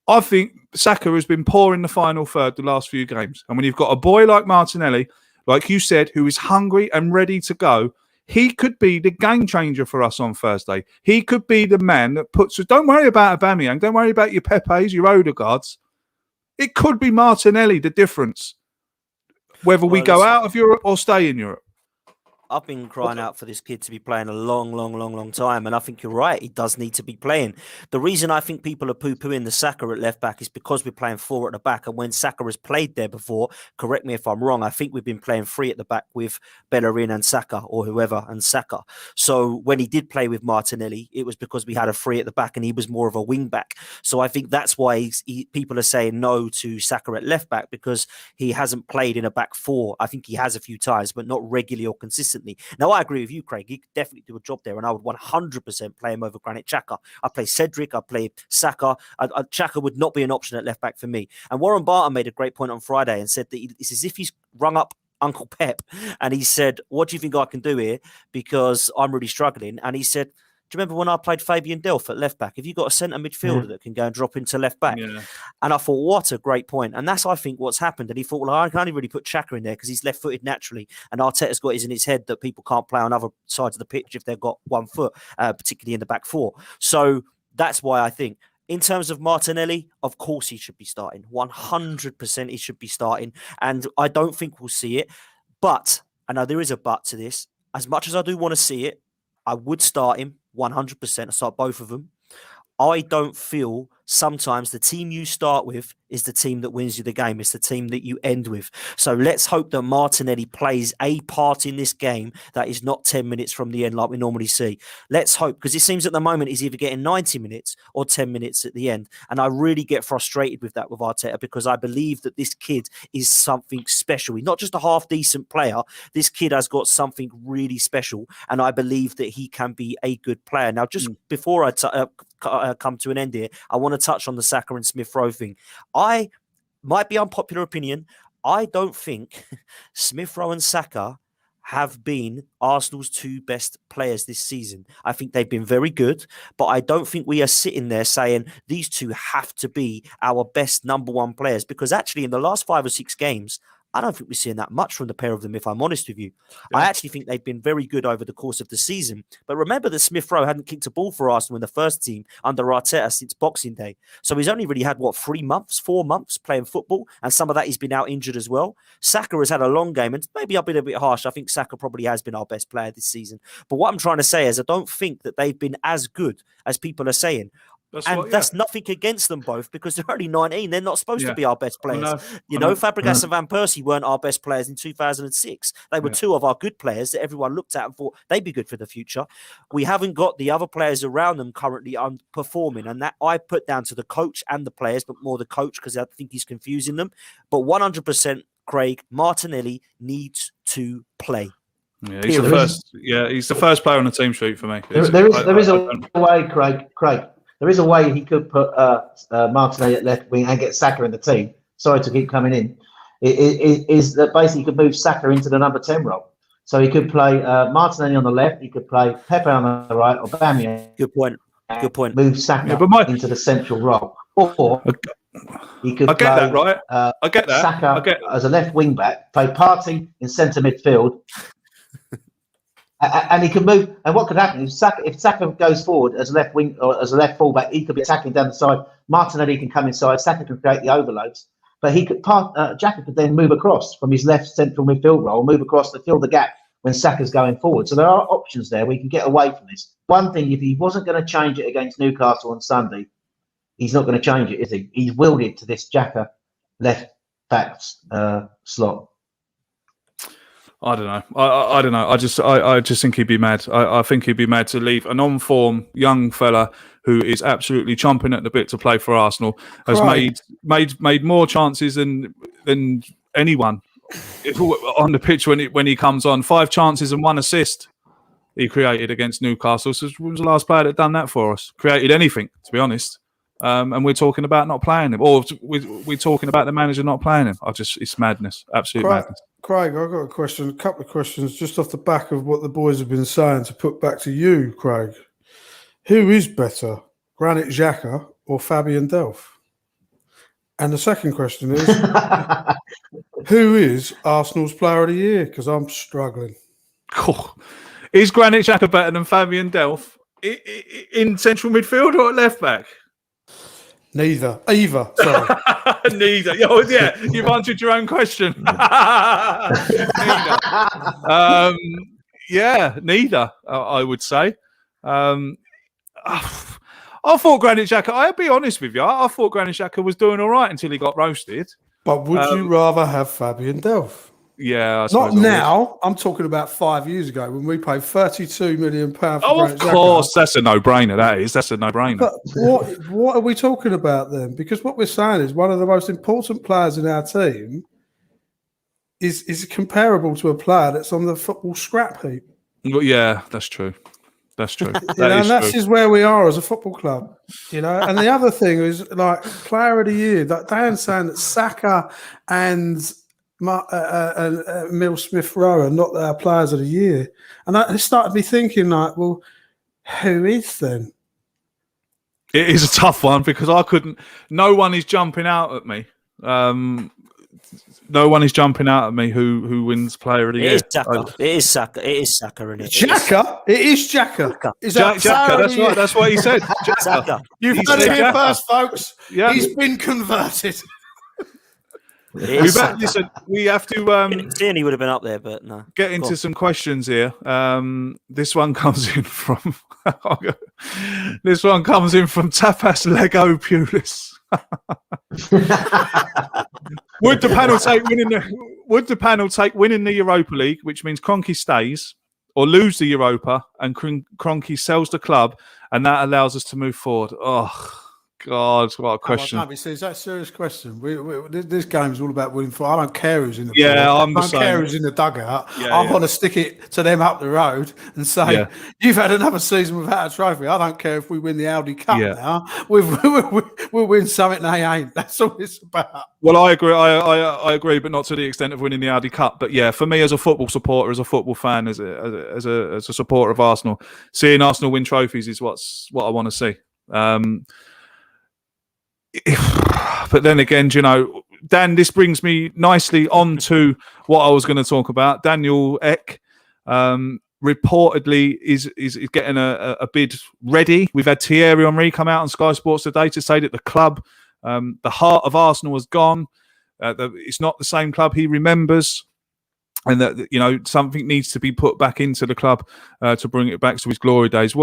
I think Saka has been poor in the final third the last few games. And when you've got a boy like Martinelli, like you said, who is hungry and ready to go, he could be the game changer for us on Thursday. He could be the man that puts... Don't worry about Aubameyang. Don't worry about your Pepes, your Odegaards. It could be Martinelli, the difference. Whether we go out of Europe or stay in Europe.
I've been crying out for this kid to be playing a long time, and I think you're right. He does need to be playing. The reason I think people are poo-pooing the Saka at left back is because we're playing 4 at the back, and when Saka has played there before, correct me if I'm wrong, I think we've been playing 3 at the back with Bellerin and Saka, or whoever, and Saka. So when he did play with Martinelli, it was because we had a 3 at the back, and he was more of a wing back. So I think that's why people are saying no to Saka at left back, because he hasn't played in a back 4. I think he has a few times, but not regularly or consistently. Now, I agree with you, Craig. He could definitely do a job there, and I would 100% play him over Granit Xhaka. I play Cedric, I play Saka. Xhaka would not be an option at left back for me. And Warren Barton made a great point on Friday and said that it's as if he's rung up Uncle Pep, and he said, "What do you think I can do here? Because I'm really struggling." And he said, "Do you remember when I played Fabian Delph at left back? Have you got a centre midfielder that can go and drop into left back?"
Yeah.
And I thought, what a great point. And that's, I think, what's happened. And he thought, well, I can only really put Xhaka in there because he's left-footed naturally. And Arteta's got it in his head that people can't play on other sides of the pitch if they've got 1 foot, particularly in the back 4. So that's why I think, in terms of Martinelli, of course he should be starting. 100% he should be starting. And I don't think we'll see it. But, I know there is a but to this, as much as I do want to see it, I would start him 100%. I start both of them. I don't feel sometimes the team you start with is the team that wins you the game. It's the team that you end with. So let's hope that Martinelli plays a part in this game that is not 10 minutes from the end like we normally see. Let's hope, because it seems at the moment he's either getting 90 minutes or 10 minutes at the end. And I really get frustrated with that with Arteta, because I believe that this kid is something special. He's not just a half-decent player. This kid has got something really special, and I believe that he can be a good player. Now, just before I come to an end here, I want to touch on the Saka and Smith Rowe thing. I might be unpopular opinion. I don't think Smith Rowe and Saka have been Arsenal's 2 best players this season. I think they've been very good, but I don't think we are sitting there saying these 2 have to be our best number 1 players, because actually in the last 5 or 6 games, I don't think we're seeing that much from the pair of them, if I'm honest with you. Yeah. I actually think they've been very good over the course of the season. But remember that Smith Rowe hadn't kicked a ball for Arsenal in the first team under Arteta since Boxing Day. So he's only really had, 4 months playing football, and some of that he's been out injured as well. Saka has had a long game, and maybe I've been a bit harsh. I think Saka probably has been our best player this season. But what I'm trying to say is I don't think that they've been as good as people are saying. That's nothing against them both, because they're only 19. They're not supposed to be our best players. Fabregas and Van Persie weren't our best players in 2006. They were 2 of our good players that everyone looked at and thought they'd be good for the future. We haven't got the other players around them currently underperforming, and that I put down to the coach and the players, but more the coach, because I think he's confusing them. But 100%, Craig, Martinelli needs to play.
Yeah, he's the first player on the team sheet for me.
There is a way, Craig. There is a way he could put Martinelli at left wing and get Saka in the team. Sorry to keep coming in. Is that basically he could move Saka into the number 10 role. So he could play Martinelli on the left. He could play Pepe on the right, or Aubameyang.
Good point.
Move Saka into the central role. Or he could play
that, right? I get that.
Saka as a left wing back, play Partey in centre midfield. And he can move. And what could happen if Saka goes forward as a left wing or as a left fullback, he could be attacking down the side. Martinelli can come inside. Saka can create the overloads. But Xhaka could then move across from his left central midfield role, move across to fill the gap when Saka's going forward. So there are options there. We can get away from this. One thing, if he wasn't going to change it against Newcastle on Sunday, he's not going to change it, is he? He's willed it to this Xhaka left back slot.
I don't know. I don't know. I just think he'd be mad. I think he'd be mad to leave an on-form young fella who is absolutely chomping at the bit to play for Arsenal. Has made more chances than anyone on the pitch when he comes on. 5 chances and 1 assist he created against Newcastle. So who was the last player that done that for us? Created anything, to be honest. And we're talking about not playing him, or we're talking about the manager not playing him. It's madness, absolute madness.
Craig, I've got a couple of questions just off the back of what the boys have been saying to put back to you, Craig. Who is better, Granit Xhaka or Fabian Delph? And the second question is, who is Arsenal's player of the year? Because I'm struggling.
Oh, is Granit Xhaka better than Fabian Delph in central midfield or at left back?
Neither. Either. Sorry.
Neither. Oh, yeah, you've answered your own question. Neither. Neither. I would say. I thought Granit Xhaka. I'll be honest with you. I thought Granit Xhaka was doing all right until he got roasted.
But would you rather have Fabian Delph?
Yeah,
not now. I'm talking about 5 years ago when we paid £32 million for Granit Xhaka.
Of course, that's a no-brainer. That's a no-brainer.
But what are we talking about then? Because what we're saying is one of the most important players in our team is comparable to a player that's on the football scrap heap.
Well, yeah, that's true. That's true.
That's just where we are as a football club. And the other thing is like player of the year. That Dan's saying that Saka and Emile Smith-Rowe are not our players of the year, and it started me thinking like, well, who is then?
It is a tough one because I couldn't. No one is jumping out at me. No one is jumping out at me who wins player of the year.
It is Saka, isn't it?
Xhaka. It is Xhaka.
Xhaka. That's right. That's what he said.
Xhaka.
You've heard it here first, folks. Yeah. He's been converted.
Listen, we have to.
Tierney would have been up there, but no.
Get into some questions here. This one comes in from. This one comes in from Tapas Lego Pulis. Would the panel take winning the Europa League, which means Kroenke stays, or lose the Europa and Kroenke sells the club, and that allows us to move forward? Oh. God, what a question!
Is that a serious question? This game is all about winning. I don't care who's in the
I
don't care who's in the dugout. I want to stick it to them up the road and say, "You've had another season without a trophy. I don't care if we win the Audi Cup now. We'll win something they ain't. That's all it's about."
Well, I agree. I agree, but not to the extent of winning the Audi Cup. But yeah, for me as a football supporter, as a football fan, as a supporter of Arsenal, seeing Arsenal win trophies is what I want to see. But then again, Dan, this brings me nicely on to what I was going to talk about. Daniel Ek reportedly is getting a bid ready. We've had Thierry Henry come out on Sky Sports today to say that the club, the heart of Arsenal has gone. It's not the same club he remembers. And that, something needs to be put back into the club to bring it back to his glory days.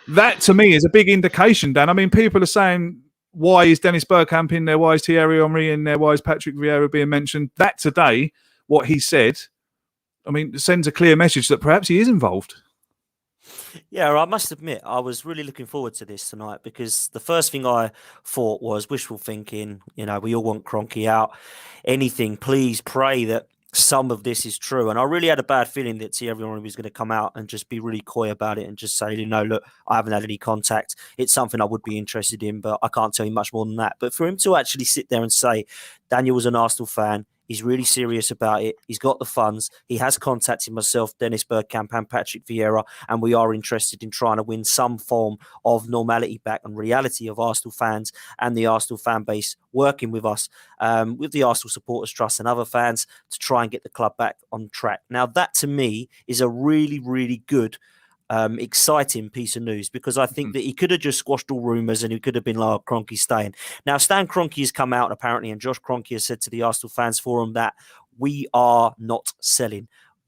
That to me is a big indication, Dan. I mean, people are saying, why is Dennis Bergkamp in there? Why is Thierry Henry in there? Why is Patrick Vieira being mentioned? That today, what he said, I mean, sends a clear message that perhaps he is involved.
Yeah, I must admit, I was really looking forward to this tonight because the first thing I thought was wishful thinking. We all want Kroenke out. Anything, please pray that some of this is true. And I really had a bad feeling that Thierry Henry was going to come out and just be really coy about it and just say, look, I haven't had any contact. It's something I would be interested in, but I can't tell you much more than that. But for him to actually sit there and say, Daniel was an Arsenal fan, he's really serious about it. He's got the funds. He has contacted myself, Dennis Bergkamp and Patrick Vieira, and we are interested in trying to win some form of normality back and reality of Arsenal fans and the Arsenal fan base working with us, with the Arsenal Supporters Trust and other fans to try and get the club back on track. Now, that to me is a really, really good exciting piece of news because I think that he could have just squashed all rumours and he could have been like, Kroenke staying. Now, Stan Kroenke has come out apparently, and Josh Kroenke has said to the Arsenal Fans Forum that we are not selling.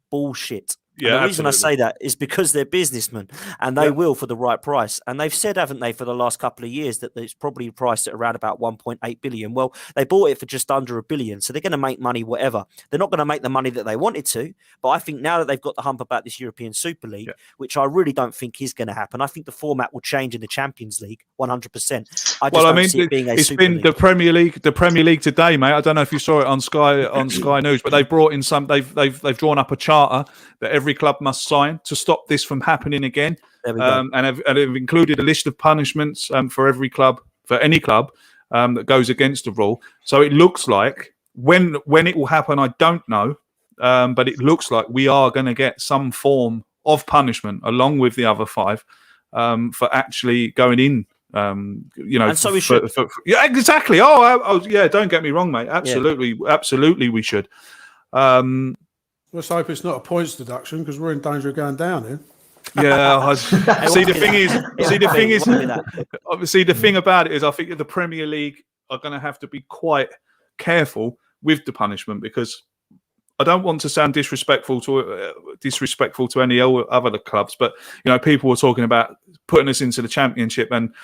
Bullshit.
Yeah,
and the reason I
absolutely.
say that is because they're businessmen and they will for the right price. And they've said, haven't they, for the last couple of years that it's probably priced at around about 1.8 billion. Well, they bought it for just under $1 billion. So they're going to make money, whatever. They're not going to make the money that they wanted to. But I think now that they've got the hump about this European Super League, which I really don't think is going to happen, I think the format will change in the Champions League 100%. I just don't see it being a
it's
Super
been
League.
the Premier League today, mate. I don't know if you saw it on Sky News, but they've brought in they've drawn up a charter that every club must sign to stop this from happening again.
There we go.
And have included a list of punishments for every club, for any club that goes against the rule. So it looks like when it will happen, I don't know, but it looks like we are going to get some form of punishment along with the other 5 for actually going in.
And so we should.
Yeah, exactly. Oh, yeah. Don't get me wrong, mate. Absolutely, we should.
Let's hope it's not a points deduction because we're in danger of going down here.
Yeah. The thing about it is, I think the Premier League are going to have to be quite careful with the punishment because I don't want to sound disrespectful to any other clubs, but people were talking about putting us into the Championship and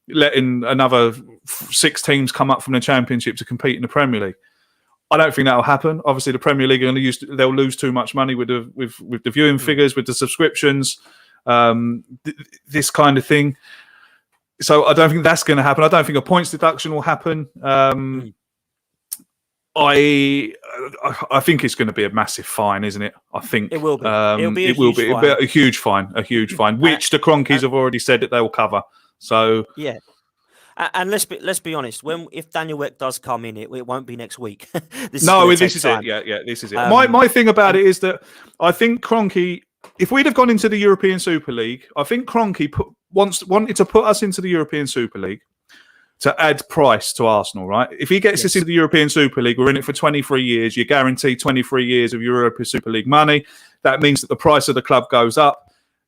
letting another 6 teams come up from the Championship to compete in the Premier League. I don't think that will happen. Obviously, the Premier League are going to they'll lose too much money with the viewing figures, with the subscriptions, this kind of thing. So I don't think that's going to happen. I don't think a points deduction will happen. I think it's going to be a massive fine, isn't it? I think
it will be. It will be
a huge fine, which the Kroenkes have already said that they will cover. So
yeah. And let's be honest. If Daniel Weck does come in, it won't be next week. This is it.
Yeah, this is it. My thing about it is that I think Kroenke, if we'd have gone into the European Super League, I think Kroenke wanted to put us into the European Super League to add price to Arsenal, right? If he gets us into the European Super League, we're in it for 23 years. You're guaranteed 23 years of European Super League money. That means that the price of the club goes up.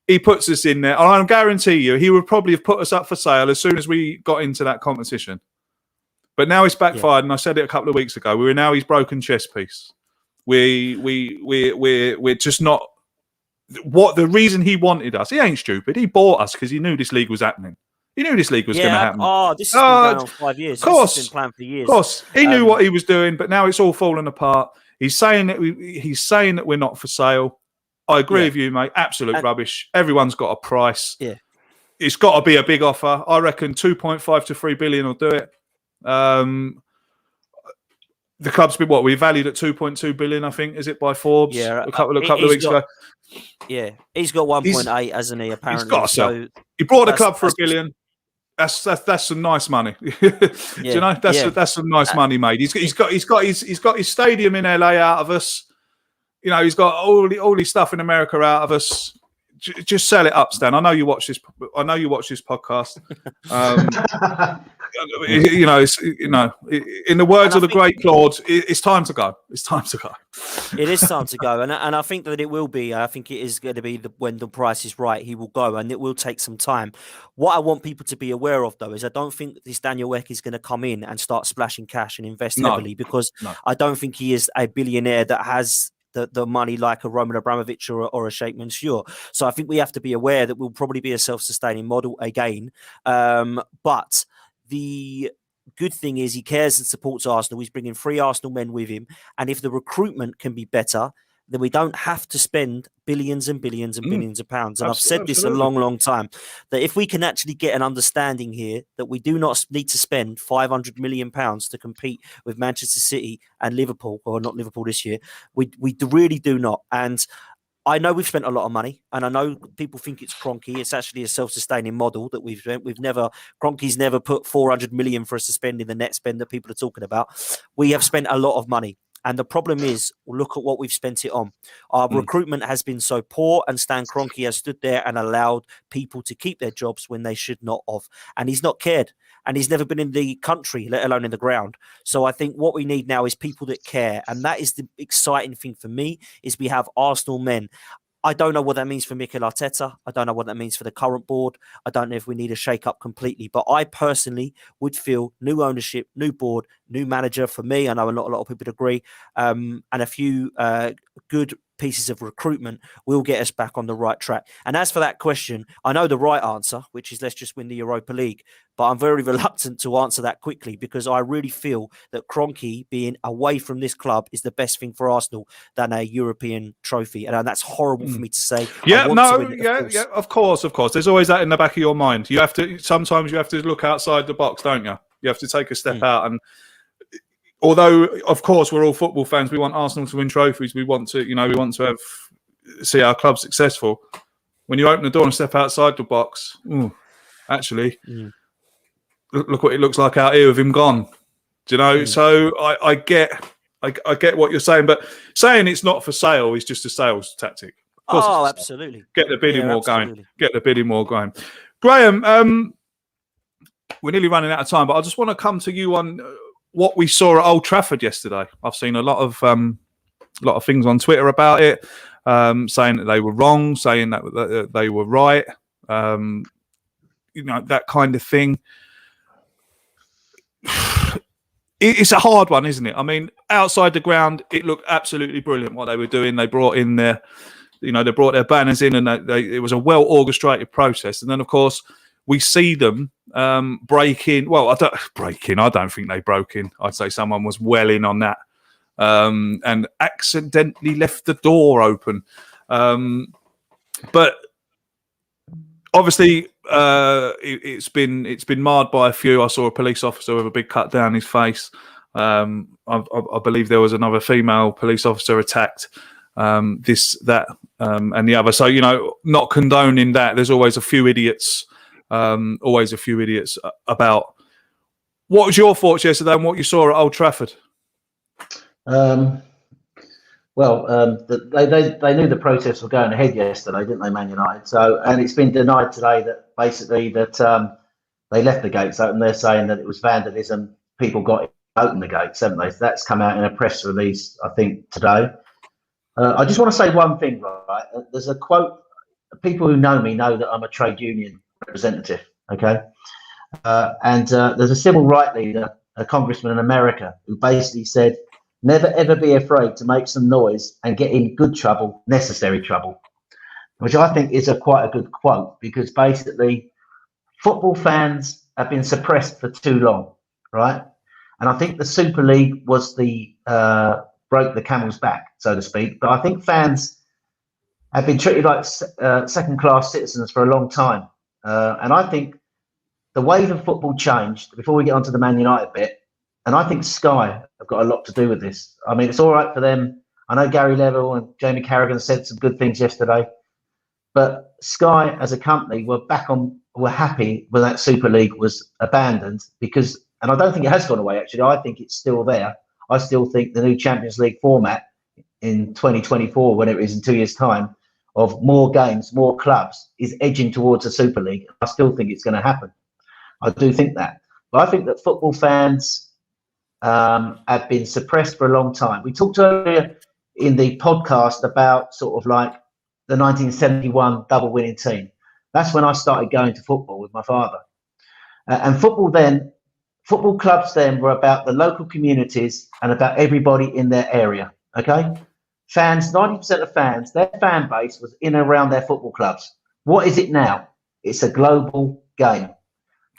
He puts us in there, and I guarantee you, he would probably have put us up for sale as soon as we got into that competition. But now it's backfired, and I said it a couple of weeks ago. We're now his broken chess piece. We're just not what the reason he wanted us. He ain't stupid. He bought us because he knew this league was happening. He knew this league was going to happen.
Oh, this has been going on 5 years.
Of course,
this has been planned for years.
Of course, he knew what he was doing, but now it's all falling apart. He's saying that we're not for sale. I agree with you, mate. Absolute rubbish. Everyone's got a price.
Yeah,
it's got to be a big offer. I reckon 2.5 to 3 billion will do it. The club's been we valued at 2.2 billion, I think, is it by Forbes?
Yeah,
a couple of weeks ago.
Yeah, he's got 1.8, hasn't he? Apparently,
he's got so he bought the club for $1 billion. That's some nice money. Do you know? That's some nice money made. He's got his stadium in LA out of us. He's got all his stuff in America out of us. Just sell it up, Stan. I know you watch this podcast. In the words of the great Claude, it's time to go. It's time to go.
It is time to go, and I think that it will be. I think it is going to be when the price is right, he will go, and it will take some time. What I want people to be aware of, though, is I don't think this Daniel Weck is going to come in and start splashing cash and invest heavily because I don't think he is a billionaire that has the money like a Roman Abramovich or a Sheikh Mansour. So I think we have to be aware that we'll probably be a self-sustaining model again. But the good thing is he cares and supports Arsenal. He's bringing 3 Arsenal men with him. And if the recruitment can be better, then we don't have to spend billions and billions and billions of pounds. And I've said this a long, long time, that if we can actually get an understanding here that we do not need to spend £500 million to compete with Manchester City and Liverpool, or not Liverpool this year, we really do not. And I know we've spent a lot of money, and I know people think it's Kroenke. It's actually a self-sustaining model that we've spent. Kroenke's never put 400 million for us to spend in the net spend that people are talking about. We have spent a lot of money. And the problem is, look at what we've spent it on. Our recruitment has been so poor, and Stan Kroenke has stood there and allowed people to keep their jobs when they should not have. And he's not cared. And he's never been in the country, let alone in the ground. So I think what we need now is people that care. And that is the exciting thing for me, is we have Arsenal men. I don't know what that means for Mikel Arteta. I don't know what that means for the current board. I don't know if we need a shake-up completely. But I personally would feel new ownership, new board, new manager for me. I know a lot of people would agree. And a few good pieces of recruitment will get us back on the right track. And as for that question, I know the right answer, which is let's just win the Europa League. But I'm very reluctant to answer that quickly because I really feel that Kroenke being away from this club is the best thing for Arsenal than a European trophy. And that's horrible for me to say.
Yeah, of course. There's always that in the back of your mind. Sometimes you have to look outside the box, don't you? You have to take a step out. And although, of course, we're all football fans, we want Arsenal to win trophies. We want to see our club successful. When you open the door and step outside the box, look what it looks like out here with him gone. Do you know? So I get what you're saying, but saying it's not for sale is just a sales tactic.
Oh, absolutely.
Get the bidding war going. Get the bidding war going. Graham, we're nearly running out of time, but I just want to come to you on what we saw at Old Trafford yesterday. I've seen a lot of things on Twitter about it, saying that they were wrong, saying that they were right, that kind of thing. It's a hard one, isn't it? I mean, outside the ground, it looked absolutely brilliant what they were doing. They brought in they brought their banners in, and it was a well orchestrated process. And then, of course, we see them break in. Well, I don't think they broke in. I'd say someone was well in on that and accidentally left the door open. But obviously, it's been marred by a few. I saw a police officer with a big cut down his face. I believe there was another female police officer attacked. And the other. So not condoning that. There's always a few idiots. About. What was your thoughts yesterday and what you saw at Old Trafford?
They knew the protests were going ahead yesterday, didn't they, Man United? So, and it's been denied today that basically they left the gates open. They're saying that it was vandalism. People got to open the gates, haven't they? So that's come out in a press release, I think, today. I just want to say one thing, right? There's a quote. People who know me know that I'm a trade union representative, okay? And there's a civil rights leader, a congressman in America, who basically said, never, ever be afraid to make some noise and get in good trouble, necessary trouble, which I think is quite a good quote, because basically football fans have been suppressed for too long, right? And I think the Super League was broke the camel's back, so to speak. But I think fans have been treated like second-class citizens for a long time. And I think the wave of football changed, before we get onto the Man United bit, and I think Sky have got a lot to do with this. I mean, it's all right for them. I know Gary Neville and Jamie Carragher said some good things yesterday, but Sky as a company were happy when that Super League was abandoned, because, and I don't think it has gone away, actually. I think it's still there. I still think the new Champions League format in 2024, when it is in 2 years' time, of more games, more clubs, is edging towards a Super League. I still think it's going to happen. I do think that. But I think that football fans have been suppressed for a long time. We talked earlier in the podcast about sort of like the 1971 double winning team. That's when I started going to football with my father. And football clubs then were about the local communities and about everybody in their area, okay? Fans, 90% of fans, their fan base was in and around their football clubs. What is it now? It's a global game.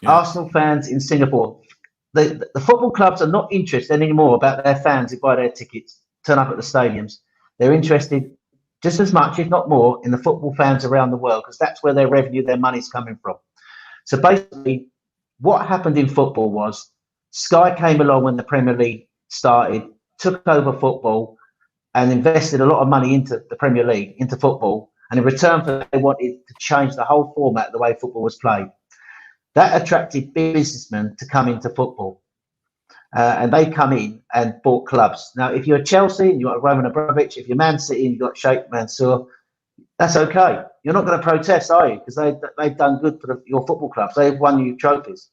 Yeah. Arsenal fans in Singapore, the football clubs are not interested anymore about their fans who buy their tickets, turn up at the stadiums. They're interested just as much, if not more, in the football fans around the world, because that's where their revenue, their money's coming from. So basically, what happened in football was Sky came along when the Premier League started, took over football, and invested a lot of money into the Premier League, into football. And in return for that, they wanted to change the whole format, the way football was played. That attracted big businessmen to come into football. And they come in and bought clubs. Now, if you're Chelsea and you've got Roman Abramovich, if you're Man City and you've got Sheikh Mansour, that's okay. You're not going to protest, are you? Because they've done good for your football clubs. They've won you trophies.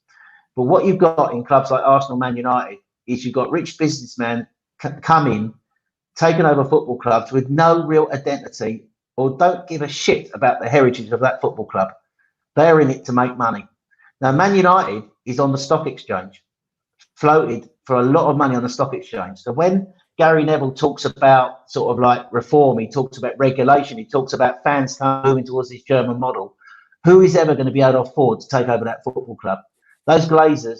But what you've got in clubs like Arsenal, Man United, is you've got rich businessmen come in, taken over football clubs with no real identity, or don't give a shit about the heritage of that football club. They're in it to make money. Now, Man United is on the stock exchange, floated for a lot of money on the stock exchange. So when Gary Neville talks about sort of like reform, he talks about regulation, he talks about fans moving towards this German model. Who is ever going to be able to afford to take over that football club? Those Glazers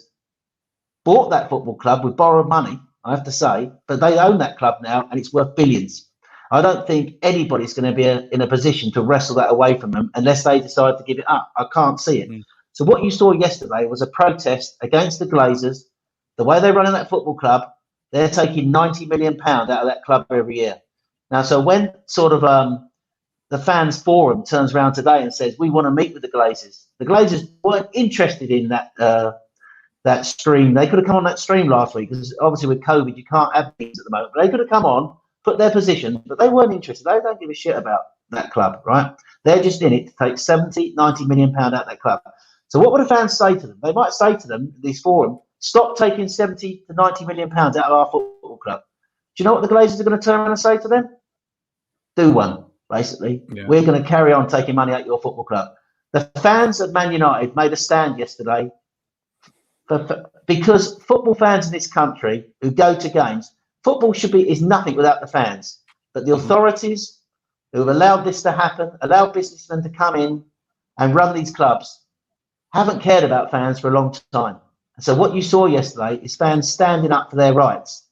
bought that football club with borrowed money, I have to say, but they own that club now and it's worth billions. I don't think anybody's going to be in a position to wrestle that away from them unless they decide to give it up. I can't see it. So what you saw yesterday was a protest against the Glazers. The way they're running that football club, they're taking £90 million out of that club every year. Now, so when sort of the fans forum turns around today and says, we want to meet with the Glazers weren't interested in that stream. They could have come on that stream last week because obviously with COVID, you can't have things at the moment. But they could have come on, put their position, but they weren't interested. They don't give a shit about that club, right? They're just in it to take 70, 90 million pound out of that club. So what would the fans say to them? They might say to them, this forum, stop taking 70 to 90 million pounds out of our football club. Do you know what the Glazers are going to turn around and say to them? Do one, basically. Yeah. We're going to carry on taking money out of your football club. The fans of Man United made a stand yesterday because football fans in this country who go to games, football is nothing without the fans. But the authorities who have allowed this to happen, allowed businessmen to come in and run these clubs, haven't cared about fans for a long time. So what you saw yesterday is fans standing up for their rights.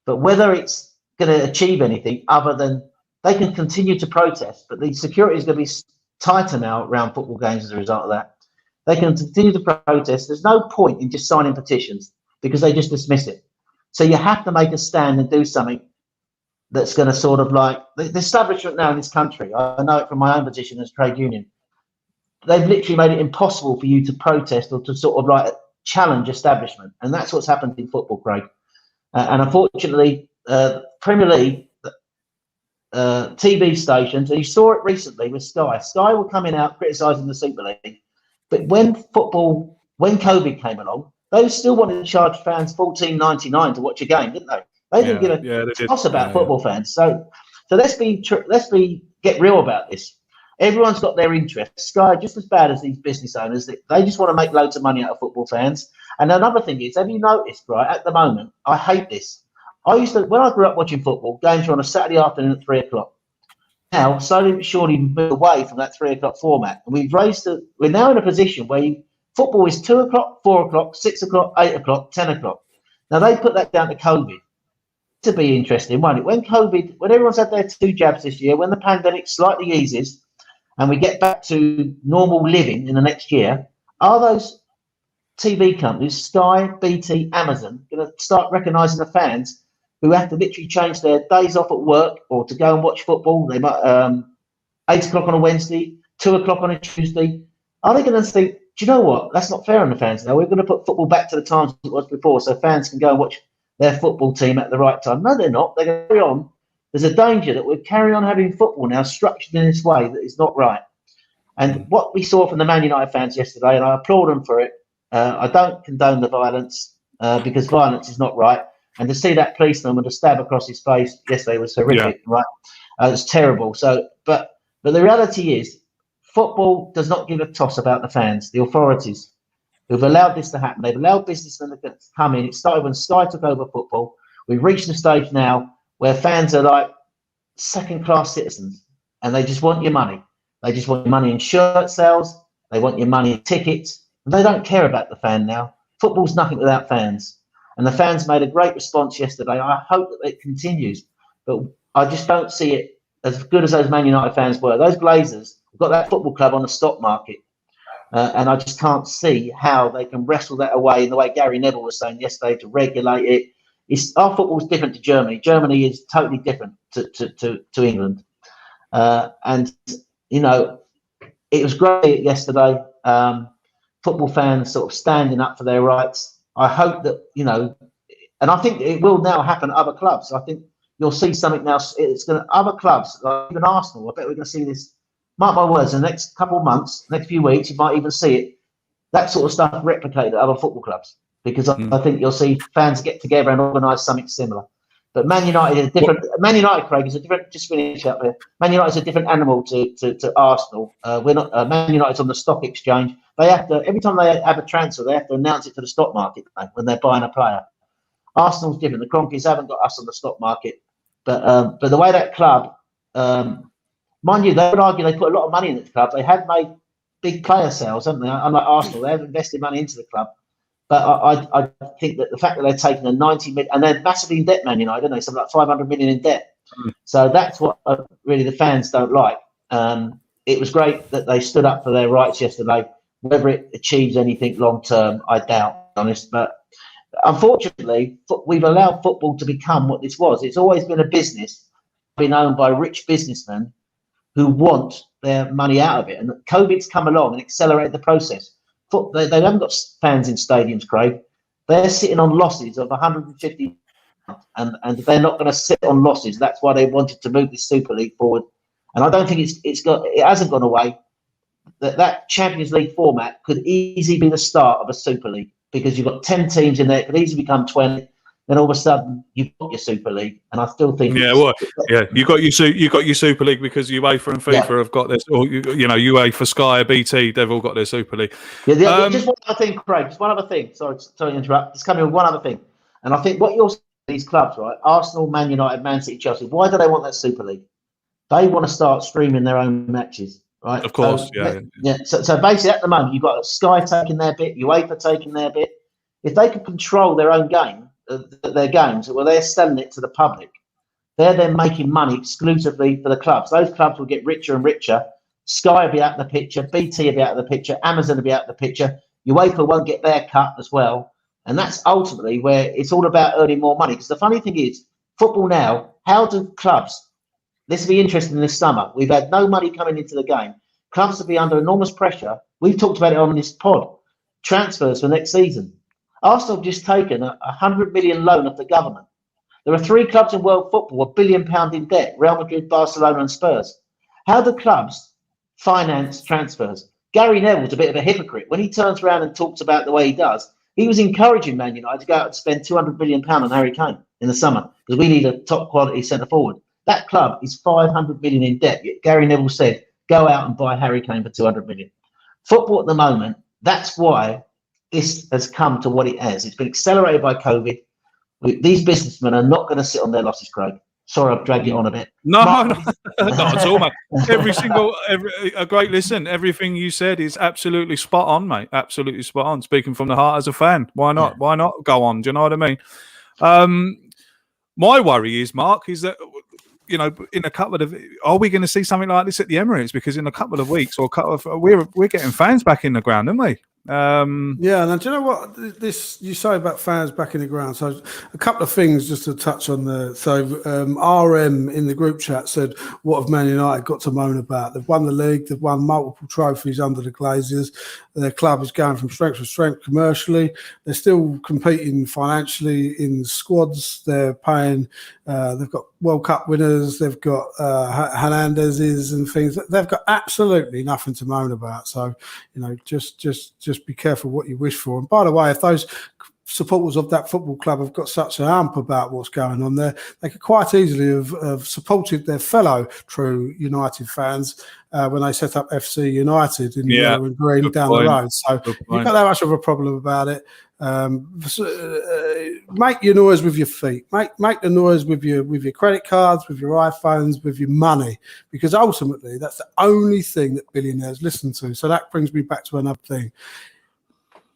But whether it's going to achieve anything other than they can continue to protest, but the security is going to be tighter now around football games as a result of that. They can continue to protest. There's no point in just signing petitions because they just dismiss it. So you have to make a stand and do something that's going to sort of like the establishment now in this country. I know it from my own position as trade union. They've literally made it impossible for you to protest or to sort of like challenge establishment. And that's what's happened in football, Craig. And unfortunately, Premier League TV stations, and you saw it recently with Sky. Sky were coming out criticising the Super League. But when COVID came along, they still wanted to charge fans $14.99 to watch a game, didn't they? They didn't give a toss about football fans. So let's get real about this. Everyone's got their interests. Sky, just as bad as these business owners, they just want to make loads of money out of football fans. And another thing is, have you noticed, right, at the moment, I hate this. When I grew up watching football, games were on a Saturday afternoon at 3 o'clock. Now, slowly but surely, move away from that 3 o'clock format. And we're now in a position where football is 2 o'clock, 4 o'clock, 6 o'clock, 8 o'clock, 10 o'clock. Now, they put that down to COVID. To be interesting, won't it? When everyone's had their 2 jabs this year, when the pandemic slightly eases and we get back to normal living in the next year, are those TV companies, Sky, BT, Amazon, going to start recognising the fans who have to literally change their days off at work or to go and watch football? They might 8 o'clock on a Wednesday, 2 o'clock on a Tuesday. Are they going to think, do you know what? That's not fair on the fans now. We're going to put football back to the times it was before so fans can go and watch their football team at the right time. No, they're not. They're going to carry on. There's a danger that we're carrying on having football now structured in this way that is not right. And what we saw from the Man United fans yesterday, and I applaud them for it, I don't condone the violence because violence is not right. And to see that policeman with a stab across his face yesterday was horrific, right? It's terrible. So, but the reality is, football does not give a toss about the fans. The authorities who've allowed this to happen, they've allowed businessmen to come in. It started when Sky took over football. We've reached the stage now where fans are like second-class citizens, and they just want your money. They just want your money in shirt sales. They want your money in tickets. And they don't care about the fan now. Football's nothing without fans. And the fans made a great response yesterday. I hope that it continues. But I just don't see it as good as those Man United fans were. Those Glazers have got that football club on the stock market. And I just can't see how they can wrestle that away in the way Gary Neville was saying yesterday to regulate it. Our football is different to Germany. Germany is totally different to England. And, you know, it was great yesterday. Football fans sort of standing up for their rights. I hope that, you know, and I think it will now happen at other clubs. I think you'll see something now. It's going to other clubs, like even Arsenal. I bet we're going to see this. Mark my words, in the next couple of months, next few weeks, you might even see it. That sort of stuff replicated at other football clubs because I think you'll see fans get together and organise something similar. But Man United is different. Man United, Craig, is a different. Just finish up here. Man United is a different animal to Arsenal. We're not. Man United's on the stock exchange. They have to every time they have a transfer, they have to announce it to the stock market when they're buying a player. Arsenal's different. The Kroenkes haven't got us on the stock market, but the way that club, mind you, they would argue they put a lot of money in the club. They have made big player sales, haven't they? Unlike Arsenal, they have invested money into the club. But I think that the fact that they're taking a 90 million, and they're massively in debt, Man United, aren't they? Something like 500 million in debt. So that's what really the fans don't like. It was great that they stood up for their rights yesterday. Whether it achieves anything long term, I doubt, to be honest. But unfortunately, we've allowed football to become what this was. It's always been a business, been owned by rich businessmen who want their money out of it. And COVID's come along and accelerated the process. They haven't got fans in stadiums, Craig. They're sitting on losses of 150, and they're not going to sit on losses. That's why they wanted to move this Super League forward. And I don't think it hasn't gone away. That Champions League format could easily be the start of a Super League, because you've got 10 teams in there. It could easily become 20. Then all of a sudden you've got your Super League, and I still think
you got your Super League because UEFA and FIFA have got this, or UEFA, Sky, BT, they've all got their Super League.
Just one other thing, Craig. Just one other thing. Sorry to interrupt. Just coming with one other thing, and I think what you're seeing these clubs, right? Arsenal, Man United, Man City, Chelsea. Why do they want that Super League? They want to start streaming their own matches, right?
Of course,
So basically, at the moment, you've got Sky taking their bit, UEFA taking their bit. If they could control their own game, their games, well, they're selling it to the public. They're then making money exclusively for the clubs. Those clubs will get richer and richer. Sky will be out of the picture, BT will be out of the picture, Amazon will be out of the picture. UEFA won't get their cut as well. And that's ultimately where it's all about earning more money. Because the funny thing is, football now, how do clubs, this will be interesting this summer, we've had no money coming into the game. Clubs will be under enormous pressure. We've talked about it on this pod. Transfers for next season. Arsenal have just taken a 100 million loan off the government. There are 3 clubs in world football, £1 billion in debt: Real Madrid, Barcelona and Spurs. How do clubs finance transfers? Gary Neville's a bit of a hypocrite. When he turns around and talks about the way he does, he was encouraging Man United to go out and spend £200 million on Harry Kane in the summer, because we need a top quality centre forward. That club is 500 million in debt. Yet Gary Neville said, go out and buy Harry Kane for 200 million. Football at the moment, that's why this has come to what it has. It's been accelerated by COVID. These businessmen are not going to sit on their losses, Craig. Sorry, I've dragged it on a bit.
No, not at all, mate. A great listen. Everything you said is absolutely spot on, mate. Absolutely spot on. Speaking from the heart as a fan. Why not? Yeah. Why not go on? Do you know what I mean? My worry is, Mark, is that, in a couple of, are we going to see something like this at the Emirates? Because in a couple of weeks we're getting fans back in the ground, aren't we?
And do you know what this you say about fans back in the ground? So a couple of things just to touch on there. So RM in the group chat said, what have Man United got to moan about? They've won the league, they've won multiple trophies under the Glazers, their club is going from strength to strength commercially, they're still competing financially in squads, they're paying, they've got World Cup winners, they've got Hernandez's and things. They've got absolutely nothing to moan about. So just be careful what you wish for. And by the way, if those supporters of that football club have got such a hump about what's going on there, they could quite easily have supported their fellow true United fans when they set up FC United in yellow and green down the road. So you've got that much of a problem about it. Make your noise with your feet. Make the noise with your credit cards, with your iPhones, with your money, because ultimately that's the only thing that billionaires listen to. So that brings me back to another thing.